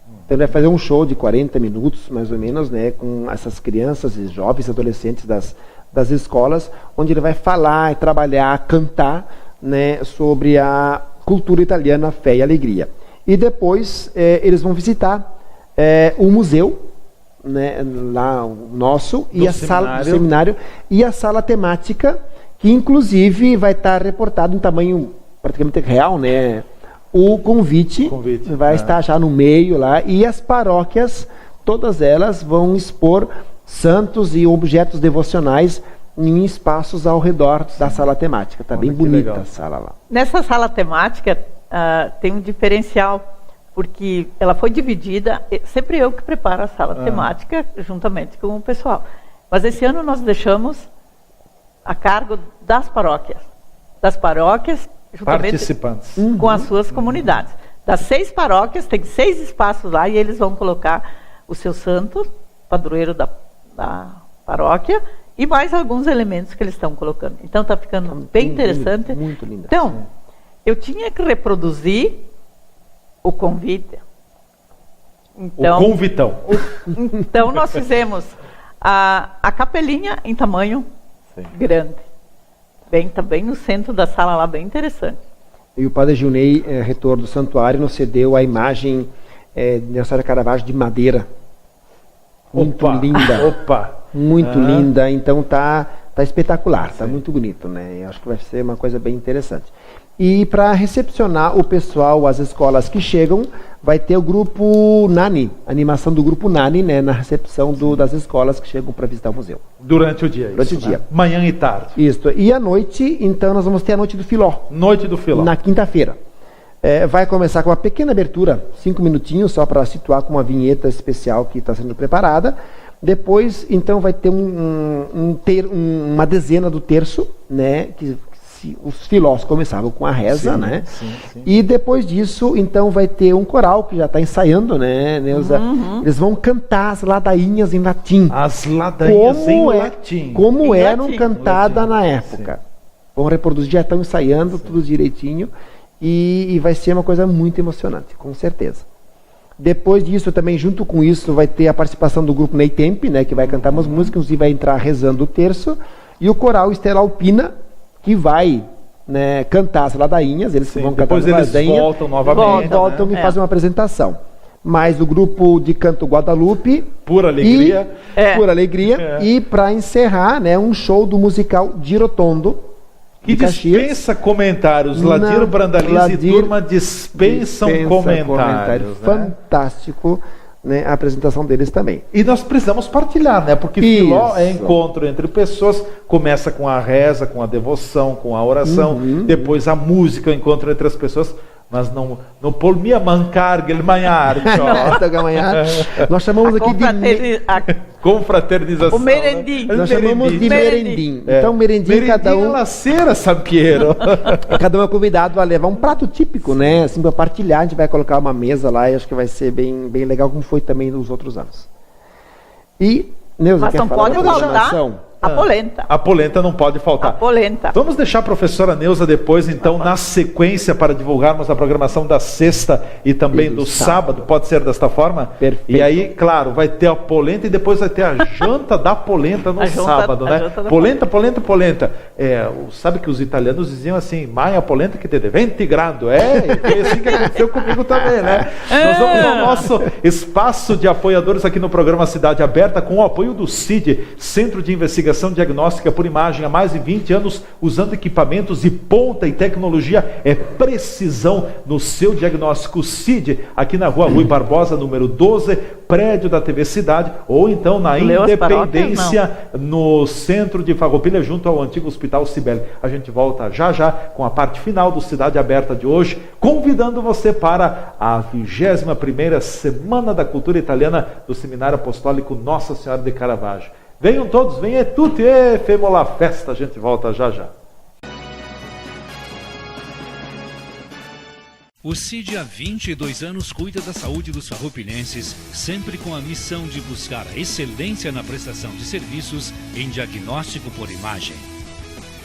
Então ele vai fazer um show de 40 minutos, mais ou menos, né, com essas crianças e jovens adolescentes das escolas, onde ele vai falar, trabalhar, cantar, né, sobre a cultura italiana, fé e alegria. E depois eles vão visitar o museu, né, lá o nosso, e a sala do seminário, e a sala temática, que inclusive vai estar reportado em tamanho praticamente real, né? O convite vai estar já no meio lá, e as paróquias, todas elas vão expor santos e objetos devocionais em espaços ao redor da sala temática. Está bem bonita a sala lá. Nessa sala temática tem um diferencial, porque ela foi dividida, sempre eu que preparo a sala temática, juntamente com o pessoal. Mas esse ano nós deixamos a cargo das paróquias juntamente participantes com as suas comunidades. Das 6 paróquias, tem 6 espaços lá, e eles vão colocar o seu santo, padroeiro da paróquia, e mais alguns elementos que eles estão colocando. Então está ficando bem interessante. Muito lindo. Então, eu tinha que reproduzir o convite. Então, o convitão. Então nós fizemos a capelinha em tamanho grande. Está bem no centro da sala lá, bem interessante. E o padre Gilney, reitor do santuário, nos cedeu a imagem de Nossa Senhora Caravaggio de madeira. Muito linda. Muito linda. Então tá espetacular, tá muito bonito, né? Eu acho que vai ser uma coisa bem interessante. E para recepcionar o pessoal, as escolas que chegam, vai ter o grupo Nani, animação do grupo Nani, né, na recepção das escolas que chegam para visitar o museu. Durante o dia. Durante o dia. Né? Manhã e tarde. Isso. E à noite, então, nós vamos ter a Noite do Filó. Noite do Filó. Na quinta-feira. Vai começar com uma pequena abertura, 5 minutinhos, só para situar com uma vinheta especial que está sendo preparada. Depois, então, vai ter uma dezena do terço, né, que os filós começavam com a reza, né? Sim. E depois disso, então, vai ter um coral que já está ensaiando, né, Neuza? Eles vão cantar as ladainhas em latim. As ladainhas em latim. Como eram cantadas na época. Vão reproduzir, já estão ensaiando tudo direitinho. E vai ser uma coisa muito emocionante, com certeza. Depois disso, também, junto com isso, vai ter a participação do grupo Ney Tempe, né, que vai cantar umas músicas e vai entrar rezando o terço. E o coral Estela Alpina, que vai, né, cantar as ladainhas. Eles vão cantar as ladainhas. Depois eles voltam novamente. Voltam e fazem uma apresentação. Mais o grupo de canto Guadalupe. Pura Alegria. Pura Alegria. E para encerrar, né, um show do musical Girotondo. Que dispensa comentários. Ladiro Brandalize e turma dispensam comentários. Né? Fantástico, né, a apresentação deles também. E nós precisamos partilhar, né? Porque Filó é encontro entre pessoas, começa com a reza, com a devoção, com a oração, depois a música, o encontro entre as pessoas. Mas não por minha mancar, nós chamamos aqui de confraternização. O merendim. Nós chamamos de merendim. Então, merendim cada um. Laceira, Sampiero. Cada um é convidado a levar um prato típico, né? Assim, para partilhar, a gente vai colocar uma mesa lá e acho que vai ser bem, bem legal, como foi também nos outros anos. E, Neuza, mas não pode faltar. A polenta. A polenta não pode faltar. A polenta. Vamos deixar a professora Neuza depois, então, na sequência, para divulgarmos a programação da sexta e também do sábado. Pode ser desta forma? Perfeito. E aí, claro, vai ter a polenta e depois vai ter a janta da polenta no sábado, né? Polenta. Sabe que os italianos diziam assim, mai a polenta que te dê 20 graus. Foi assim que aconteceu comigo também, né? Nós vamos ao nosso espaço de apoiadores aqui no programa Cidade Aberta, com o apoio do CID, Centro de Investigação Diagnóstica por Imagem, há mais de 20 anos, usando equipamentos de ponta e tecnologia, precisão no seu diagnóstico. CID, aqui na rua Rui Barbosa, número 12, prédio da TV Cidade, ou então na Independência, no centro de Farroupilha, junto ao antigo Hospital Cibele. A gente volta já com a parte final do Cidade Aberta de hoje, convidando você para a 21ª Semana da Cultura Italiana do Seminário Apostólico Nossa Senhora de Caravaggio. Venham todos, venham tutti e femo la festa. A gente volta já. O CID há 22 anos cuida da saúde dos farroupilhenses, sempre com a missão de buscar a excelência na prestação de serviços em diagnóstico por imagem.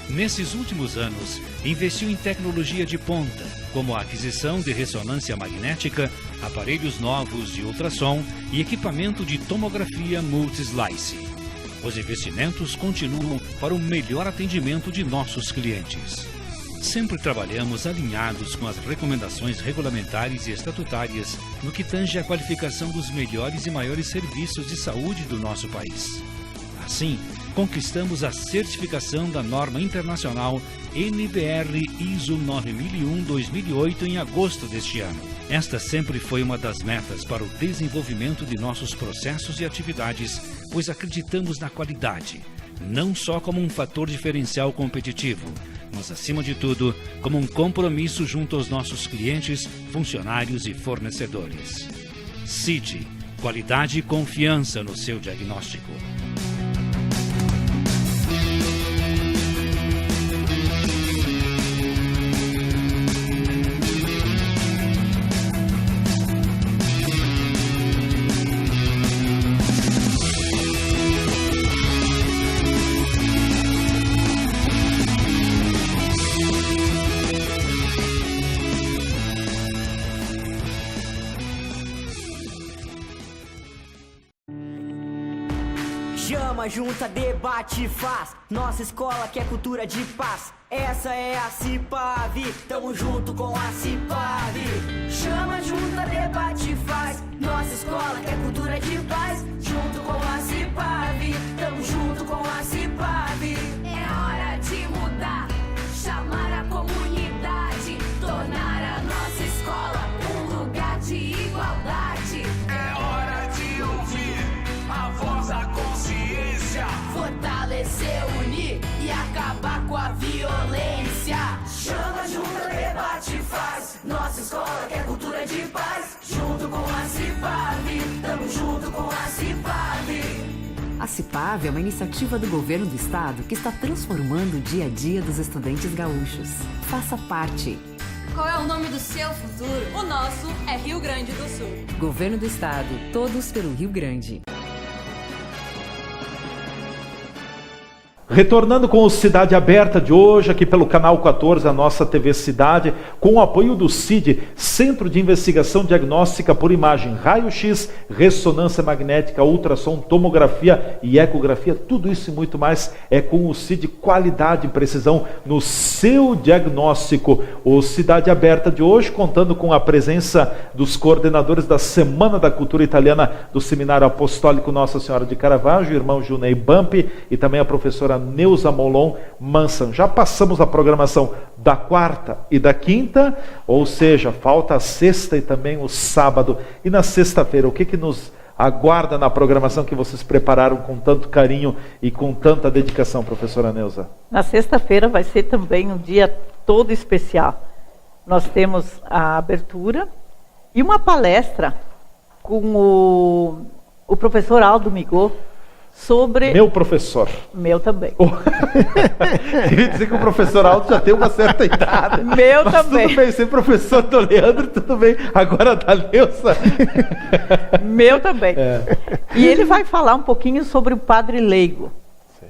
Nesses últimos anos, investiu em tecnologia de ponta, como a aquisição de ressonância magnética, aparelhos novos de ultrassom e equipamento de tomografia multislice. Os investimentos continuam para o melhor atendimento de nossos clientes. Sempre trabalhamos alinhados com as recomendações regulamentares e estatutárias no que tange à qualificação dos melhores e maiores serviços de saúde do nosso país. Assim, conquistamos a certificação da norma internacional NBR ISO 9001-2008 em agosto deste ano. Esta sempre foi uma das metas para o desenvolvimento de nossos processos e atividades, pois acreditamos na qualidade, não só como um fator diferencial competitivo, mas, acima de tudo, como um compromisso junto aos nossos clientes, funcionários e fornecedores. CID, qualidade e confiança no seu diagnóstico. Chama, junta, debate, faz. Nossa escola quer cultura de paz. Essa é a CIPAV, tamo junto com a CIPAV. Chama, junta, debate, faz. Nossa escola quer cultura de paz. Junto com a CIPAV, tamo junto com a CIPAV. É hora de mudar, chamar a comunidade, tornar a nossa escola um lugar de igualdade. É hora de ouvir a voz da consciência, Fortalecer, unir e acabar com a violência. Chama, junta, debate, faz. Nossa escola quer cultura de paz. Junto com a CIPAV, tamo junto com a CIPAV. A CIPAV é uma iniciativa do Governo do Estado que está transformando o dia a dia dos estudantes gaúchos. Faça parte. Qual é o nome do seu futuro? O nosso é Rio Grande do Sul. Governo do Estado, todos pelo Rio Grande. Retornando com o Cidade Aberta de hoje, aqui pelo canal 14, a nossa TV Cidade, com o apoio do CID, Centro de Investigação Diagnóstica por Imagem, Raio-X, Ressonância Magnética, Ultrassom, Tomografia e Ecografia, tudo isso e muito mais é com o CID, qualidade e precisão no seu diagnóstico. O Cidade Aberta de hoje, contando com a presença dos coordenadores da Semana da Cultura Italiana do Seminário Apostólico Nossa Senhora de Caravaggio, o irmão Junei Bampi e também a professora Neuza Molon Mansan. Já passamos a programação da quarta e da quinta, ou seja, falta a sexta e também o sábado. E na sexta-feira, o que nos aguarda na programação que vocês prepararam com tanto carinho e com tanta dedicação, professora Neuza? Na sexta-feira vai ser também um dia todo especial. Nós temos a abertura e uma palestra com o professor Aldo Migot, sobre... Meu professor. Meu também. Eu ia dizer que o professor Aldo já tem uma certa idade. Meu mas também. Tudo bem, ser professor do Leandro, tudo bem. Agora da Neuza. Meu também. É. E ele vai falar um pouquinho sobre o padre leigo. Sim.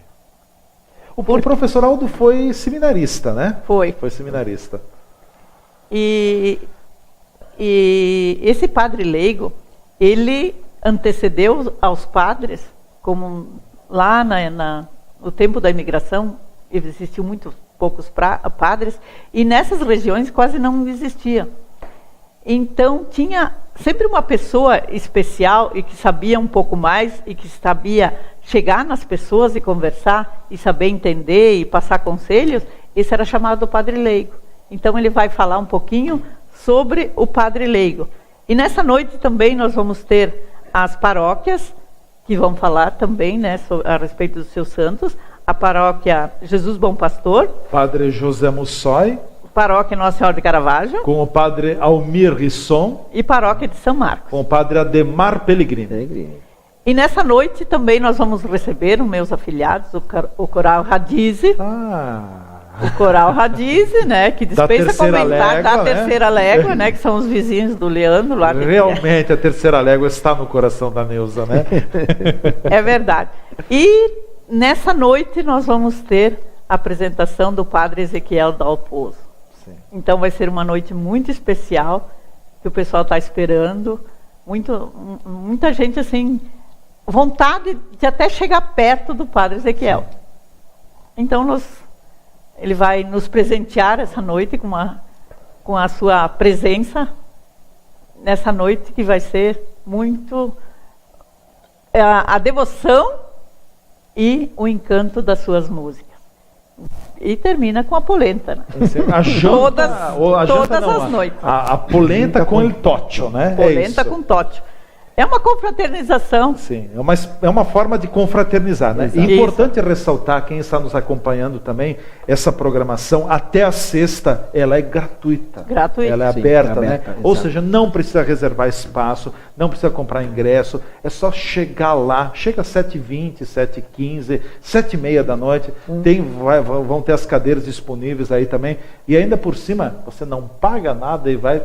O professor Aldo foi seminarista, né? Foi. Foi seminarista. E esse padre leigo, ele antecedeu aos padres, como lá no tempo da imigração, existiam muito poucos padres, e nessas regiões quase não existia. Então tinha sempre uma pessoa especial e que sabia um pouco mais e que sabia chegar nas pessoas e conversar e saber entender e passar conselhos. Esse era chamado padre leigo. Então ele vai falar um pouquinho sobre o padre leigo. E nessa noite também nós vamos ter as paróquias que vão falar também, né, a respeito dos seus santos. A paróquia Jesus Bom Pastor, Padre José Mussoi, paróquia Nossa Senhora de Caravaggio, com o padre Almir Risson, e paróquia de São Marcos, com o padre Ademar Pellegrini. E nessa noite também nós vamos receber os meus afilhados, o Coral Radize. O Coral Radize, né, que dispensa comentar da terceira légua, né, que são os vizinhos do Leandro lá. Realmente a terceira légua está no coração da Neuza, né? É verdade. E nessa noite nós vamos ter a apresentação do padre Ezequiel Dalpozo. Então vai ser uma noite muito especial, que o pessoal está esperando. Muita gente, assim, vontade de até chegar perto do padre Ezequiel. Sim. Então ele vai nos presentear essa noite com a sua presença, nessa noite que vai ser muito a devoção e o encanto das suas músicas. E termina com a polenta, né? A janta, todas as noites. A polenta com il toccio, né? Polenta com toccio. É uma confraternização. Sim, é uma forma de confraternizar, né? É importante ressaltar, quem está nos acompanhando também, essa programação até a sexta, ela é gratuita. Gratuita. Ela é aberta, né? Ou seja, não precisa reservar espaço, não precisa comprar ingresso, é só chegar lá, chega às 7h20, 7h15, 7h30 da noite, vão ter as cadeiras disponíveis aí também, e ainda por cima, você não paga nada e vai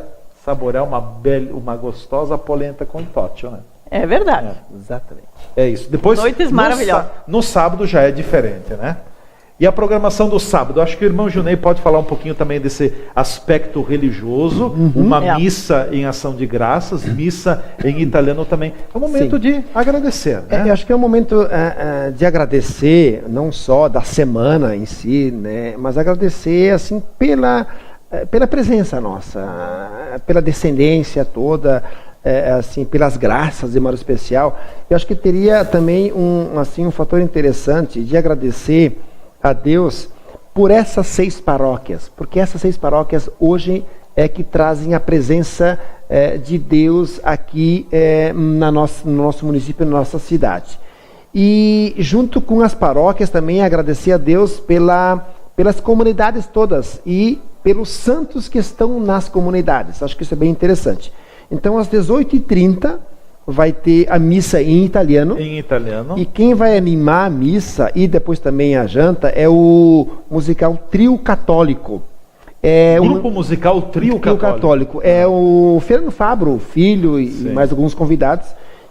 saborear uma gostosa polenta com toccio, né? É verdade. Exatamente. É isso. Depois, noites maravilhosas. No sábado já é diferente, né? E a programação do sábado? Acho que o irmão Junei pode falar um pouquinho também desse aspecto religioso, uma missa em ação de graças, missa em italiano também. É um momento de agradecer, né? Eu acho que é um momento de agradecer, não só da semana em si, né? Mas agradecer, assim, pela presença nossa, pela descendência toda, assim, pelas graças de modo especial. Eu acho que teria também um fator interessante de agradecer a Deus por essas 6 paróquias, porque essas 6 paróquias hoje é que trazem a presença de Deus aqui no nosso município, na nossa cidade. E junto com as paróquias também agradecer a Deus pelas comunidades todas e pelos santos que estão nas comunidades. Acho que isso é bem interessante. Então, às 18h30, vai ter a missa em italiano. Em italiano. E quem vai animar a missa e depois também a janta é o musical Trio Católico. Grupo musical Trio Católico. É o Fernando Fabro, filho e mais alguns convidados,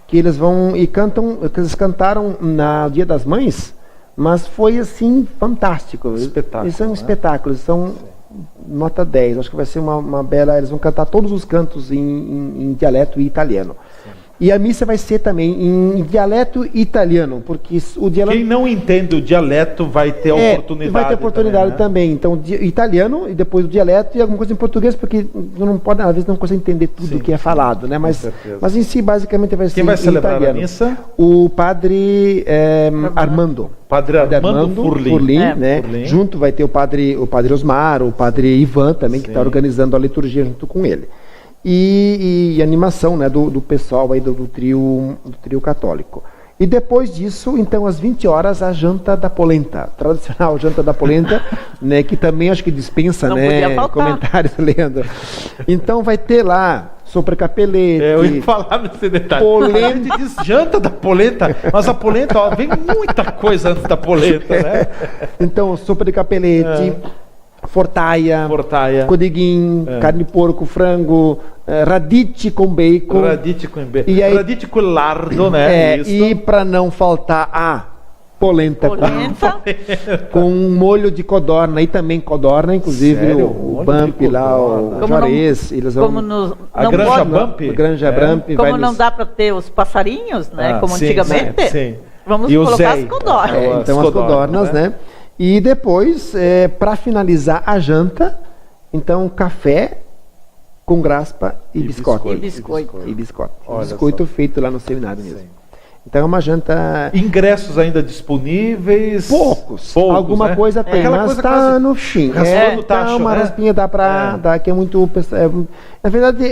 que eles vão e cantam, que eles cantaram no Dia das Mães, mas foi assim fantástico. Espetáculo. Eles são espetáculos, são nota 10, acho que vai ser uma bela. Eles vão cantar todos os cantos em dialeto italiano. E a missa vai ser também em dialeto italiano, porque o dialeto... Quem não entende o dialeto vai ter oportunidade. Vai ter oportunidade também. Então, italiano e depois o dialeto e alguma coisa em português, porque não pode, às vezes não consegue entender tudo o que é falado, né? Mas em si, basicamente, vai ser Quem vai celebrar italiano. A missa? O padre Armando. Padre Armando Furlim, né? Furlim. Junto vai ter o padre Osmar, o padre Ivan também, que está organizando a liturgia junto com ele. E animação, né, do pessoal aí do trio católico. E depois disso, então, às 20 horas, a janta da polenta. Tradicional janta da polenta, né, que também acho que dispensa, né, comentários, Leandro. Então vai ter lá sopa capelete. Eu ia falar nesse detalhe. Polenta. Diz janta da polenta, mas a polenta, ó, vem muita coisa antes da polenta, né? Então, sopa de capelete. Fortaia, codiguinho, carne de porco, frango, radice com bacon. Radice com lardo, né? E para não faltar polenta. Com um molho de codorna, e também codorna, inclusive. Sério? O Bump lá, o Juarez, eles vão... A Granja Bump? Granja Bump. Como não dá para ter os passarinhos, né? Como sim, antigamente, sim. vamos colocar as codornas. Então as codornas, né? E depois, para finalizar a janta, então café com graspa e biscoito. E biscoito. Biscoito feito lá no seminário mesmo. Sim. Então é uma janta... Ingressos ainda disponíveis? Poucos, alguma né? coisa tem, mas está no fim. Uma raspinha dá para dar, que é muito... na verdade,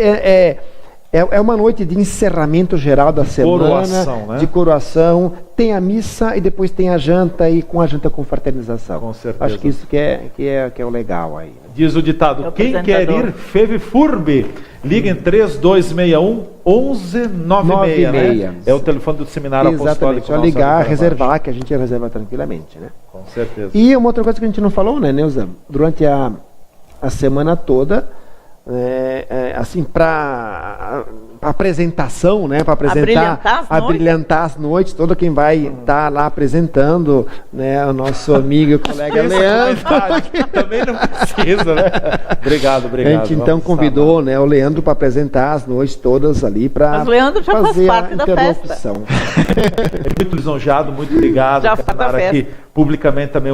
é uma noite de encerramento geral da semana, coroação, né? De coroação, tem a missa e depois tem a janta, e com a janta com fraternização. Com certeza. Acho que isso que é o legal aí. Diz o ditado, quem quer ir, feve furbe. Liga em 3261-1196, né? É o telefone do Seminário Apostólico. Só ligar, reservar, que a gente reserva tranquilamente, né? Com certeza. E uma outra coisa que a gente não falou, né, Neuza? Durante a semana toda, assim, para apresentação, né, para brilhantar as noites, todo quem vai estar lá apresentando, né, o nosso amigo e colega Leandro. Também não precisa, né? Obrigado. A gente então convidou, né, o Leandro para apresentar as noites todas ali para fazer a interlocução. Muito lisonjeado, muito obrigado. Já foi da festa. Aqui publicamente também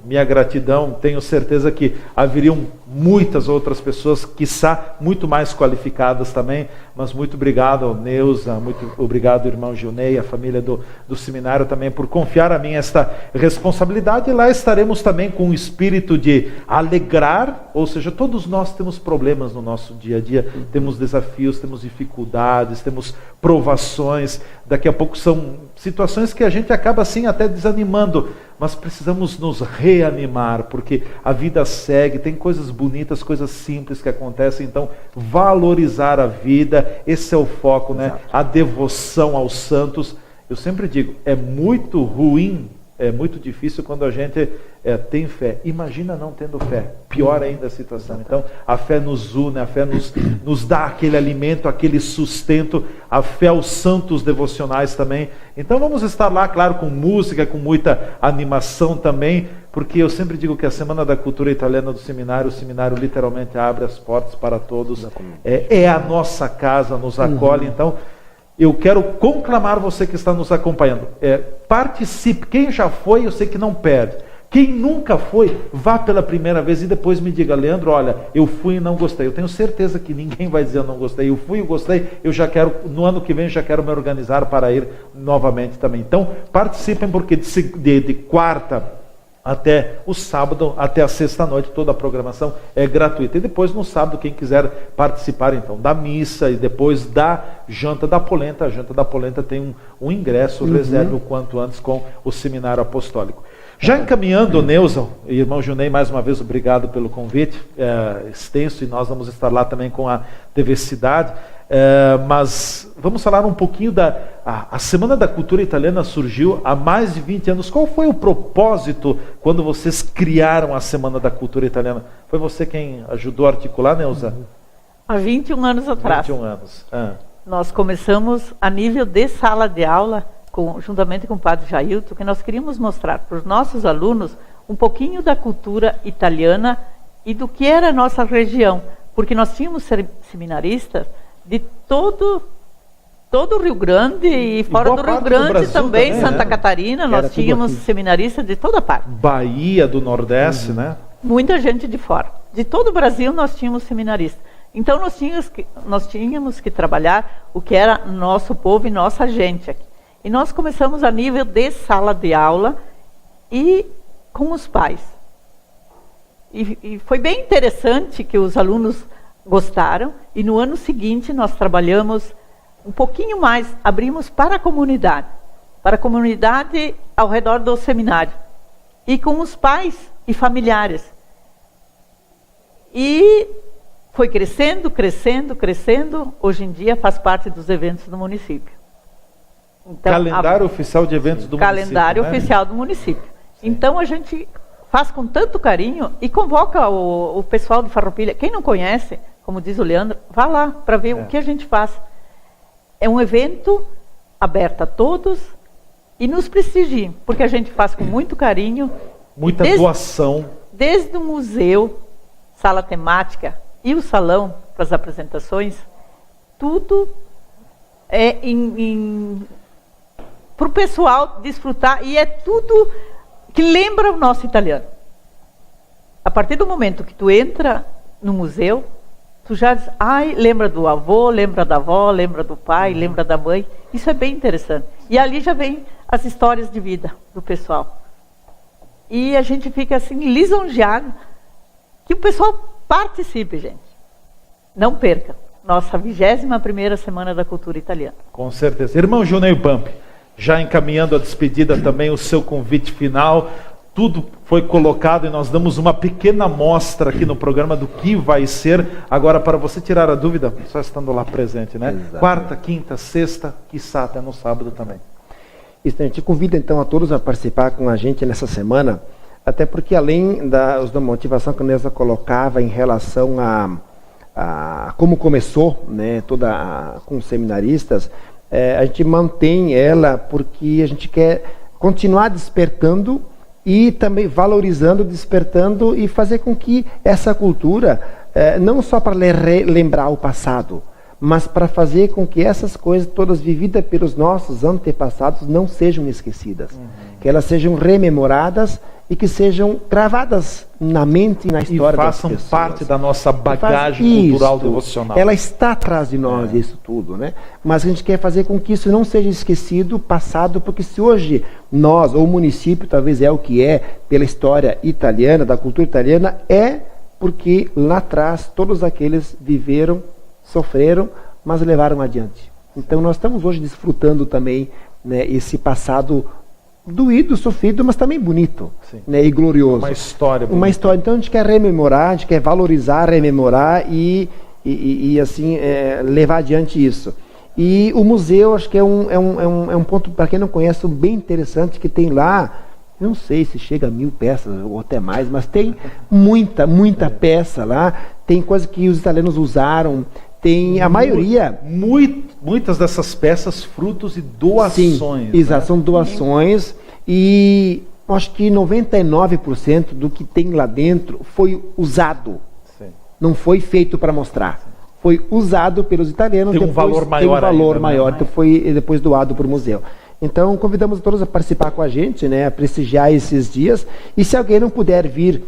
minha gratidão. Tenho certeza que haveriam muitas outras pessoas, quiçá muito mais qualificadas também, mas muito obrigado, Neuza, muito obrigado, irmão Gilney, a família do seminário também, por confiar a mim esta responsabilidade. E lá estaremos também com o espírito de alegrar, ou seja, todos nós temos problemas no nosso dia a dia, temos desafios, temos dificuldades, temos provações, daqui a pouco são situações que a gente acaba assim até desanimando, mas precisamos nos reanimar, porque a vida segue, tem coisas bonitas, coisas simples que acontecem, então valorizar a vida, esse é o foco, né? A devoção aos santos. Eu sempre digo, é muito ruim, é muito difícil quando a gente tem fé. Imagina não tendo fé, pior ainda a situação. Então a fé nos une, a fé nos dá aquele alimento, aquele sustento, a fé aos santos devocionais também. Então vamos estar lá, claro, com música, com muita animação também, porque eu sempre digo que a Semana da Cultura Italiana do Seminário, o seminário literalmente abre as portas para todos, é a nossa casa, nos acolhe. Então eu quero conclamar você que está nos acompanhando, participe. Quem já foi, eu sei que não perde. Quem nunca foi, vá pela primeira vez e depois me diga, Leandro, olha, eu fui e não gostei. Eu tenho certeza que ninguém vai dizer eu não gostei. Eu fui e gostei, eu já quero, no ano que vem, já quero me organizar para ir novamente também. Então, participem, porque de quarta até o sábado, até a sexta-noite, toda a programação é gratuita. E depois, no sábado, quem quiser participar, então, da missa e depois da janta da polenta. A janta da polenta tem um ingresso, reserve o quanto antes com o Seminário Apostólico. Já encaminhando, Neuza e irmão Junei, mais uma vez, obrigado pelo convite extenso, e nós vamos estar lá também com a TV Cidade. Mas vamos falar um pouquinho a Semana da Cultura Italiana surgiu há mais de 20 anos. Qual foi o propósito quando vocês criaram a Semana da Cultura Italiana? Foi você quem ajudou a articular, Neuza? Há 21 anos atrás. 21 anos. Nós começamos a nível de sala de aula, juntamente com o padre Jailton, que nós queríamos mostrar para os nossos alunos um pouquinho da cultura italiana e do que era a nossa região, porque nós tínhamos seminaristas de todo o Rio Grande e fora do Rio Grande também, Santa Catarina, nós tínhamos seminaristas de toda parte. Bahia do Nordeste, né? Muita gente de fora. De todo o Brasil nós tínhamos seminaristas. Então nós tínhamos que trabalhar o que era nosso povo e nossa gente aqui. E nós começamos a nível de sala de aula e com os pais. E foi bem interessante que os alunos gostaram. E no ano seguinte nós trabalhamos um pouquinho mais, abrimos para a comunidade ao redor do seminário. E com os pais e familiares. E foi crescendo. Hoje em dia faz parte dos eventos do município. Então, calendário oficial de eventos do município. Calendário oficial do município. Sim. Então a gente faz com tanto carinho e convoca o pessoal de Farroupilha. Quem não conhece, como diz o Leandro, vá lá para ver o que a gente faz. É um evento aberto a todos e nos prestigiem, porque a gente faz com muito carinho. Muita doação. Desde o museu, sala temática e o salão para as apresentações, tudo é para o pessoal desfrutar, e é tudo que lembra o nosso italiano. A partir do momento que tu entra no museu, tu já diz, lembra do avô, lembra da avó, lembra do pai, lembra da mãe. Isso é bem interessante. E ali já vem as histórias de vida do pessoal. E a gente fica assim, lisonjeado que o pessoal participe, gente. Não perca. Nossa 21ª Semana da Cultura Italiana. Com certeza. Irmão Junei Bump, já encaminhando a despedida também, o seu convite final. Tudo foi colocado e nós damos uma pequena amostra aqui no programa do que vai ser. Agora, para você tirar a dúvida, só estando lá presente, né? Exatamente. Quarta, quinta, sexta, quiçá até no sábado também. Isso, a gente convida então a todos a participar com a gente nessa semana, até porque além da motivação que a Neuza colocava em relação a como começou, né, com os seminaristas, a gente mantém ela porque a gente quer continuar despertando e também valorizando, despertando e fazer com que essa cultura, não só para lembrar o passado, mas para fazer com que essas coisas todas vividas pelos nossos antepassados não sejam esquecidas. Que elas sejam rememoradas e que sejam gravadas na mente e na história das pessoas. E façam parte da nossa bagagem cultural devocional. Ela está atrás de nós, isso tudo, né? Mas a gente quer fazer com que isso não seja esquecido, passado, porque se hoje nós, ou o município, talvez é o que é, pela história italiana, da cultura italiana, é porque lá atrás todos aqueles viveram, sofreram, mas levaram adiante. Então nós estamos hoje desfrutando também, né, esse passado doído, sofrido, mas também bonito, né, e glorioso. Uma história bonita. Uma história. Então a gente quer rememorar, a gente quer valorizar, rememorar e assim, levar adiante isso. E o museu, acho que é um ponto, para quem não conhece, bem interessante, que tem lá, eu não sei se chega a 1000 peças ou até mais, mas tem muita peça lá, tem coisa que os italianos usaram, tem a maioria... Muitas dessas peças frutos de doações. Sim, exato, né? São doações e acho que 99% do que tem lá dentro foi usado. Sim. Não foi feito para mostrar. Sim. Foi usado pelos italianos. Tem um valor maior. Tem um valor maior, então foi depois doado para o museu. Então convidamos a todos a participar com a gente, né, a prestigiar esses dias. E se alguém não puder vir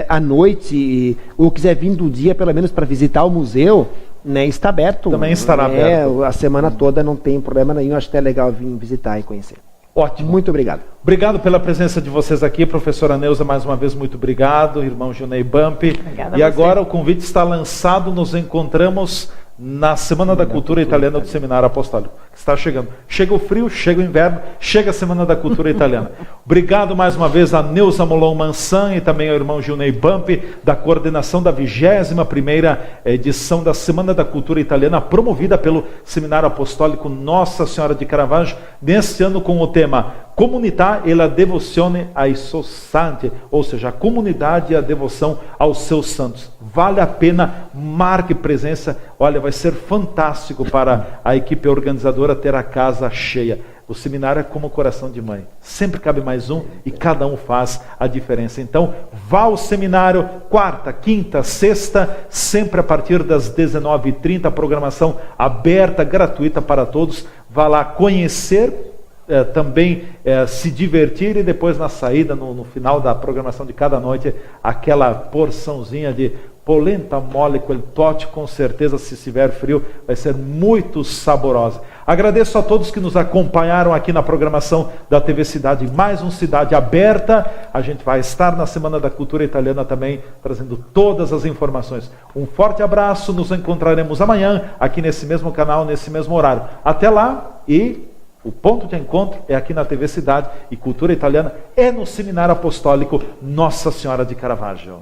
à noite ou quiser vir do dia, pelo menos para visitar o museu, né, está aberto. Também estará aberto. A semana toda, não tem problema nenhum. Acho até legal vir visitar e conhecer. Ótimo. Muito obrigado. Obrigado pela presença de vocês aqui, professora Neuza, mais uma vez muito obrigado, irmão Junei Bump. Obrigada. E agora o convite está lançado, nos encontramos na Semana da Cultura Italiana do Seminário Apostólico, que está chegando. Chega o frio, chega o inverno, chega a Semana da Cultura Italiana. Obrigado mais uma vez a Neuza Molon Mansan e também ao irmão Junei Bump, da coordenação da 21ª edição da Semana da Cultura Italiana, promovida pelo Seminário Apostólico Nossa Senhora de Caravaggio, neste ano com o tema Comunità e la devozione ai suoi santi, ou seja, a comunidade e a devoção aos seus santos. Vale a pena, marque presença. Olha, vai ser fantástico para a equipe organizadora ter a casa cheia. O seminário é como o coração de mãe. Sempre cabe mais um e cada um faz a diferença. Então, vá ao seminário, quarta, quinta, sexta, sempre a partir das 19h30, programação aberta, gratuita para todos. Vá lá conhecer, também se divertir e depois na saída, no final da programação de cada noite, aquela porçãozinha de polenta mole, quel tote, com certeza, se estiver frio, vai ser muito saborosa. Agradeço a todos que nos acompanharam aqui na programação da TV Cidade, mais um Cidade Aberta. A gente vai estar na Semana da Cultura Italiana também, trazendo todas as informações. Um forte abraço, nos encontraremos amanhã, aqui nesse mesmo canal, nesse mesmo horário. Até lá, e o ponto de encontro é aqui na TV Cidade, e Cultura Italiana é no Seminário Apostólico Nossa Senhora de Caravaggio.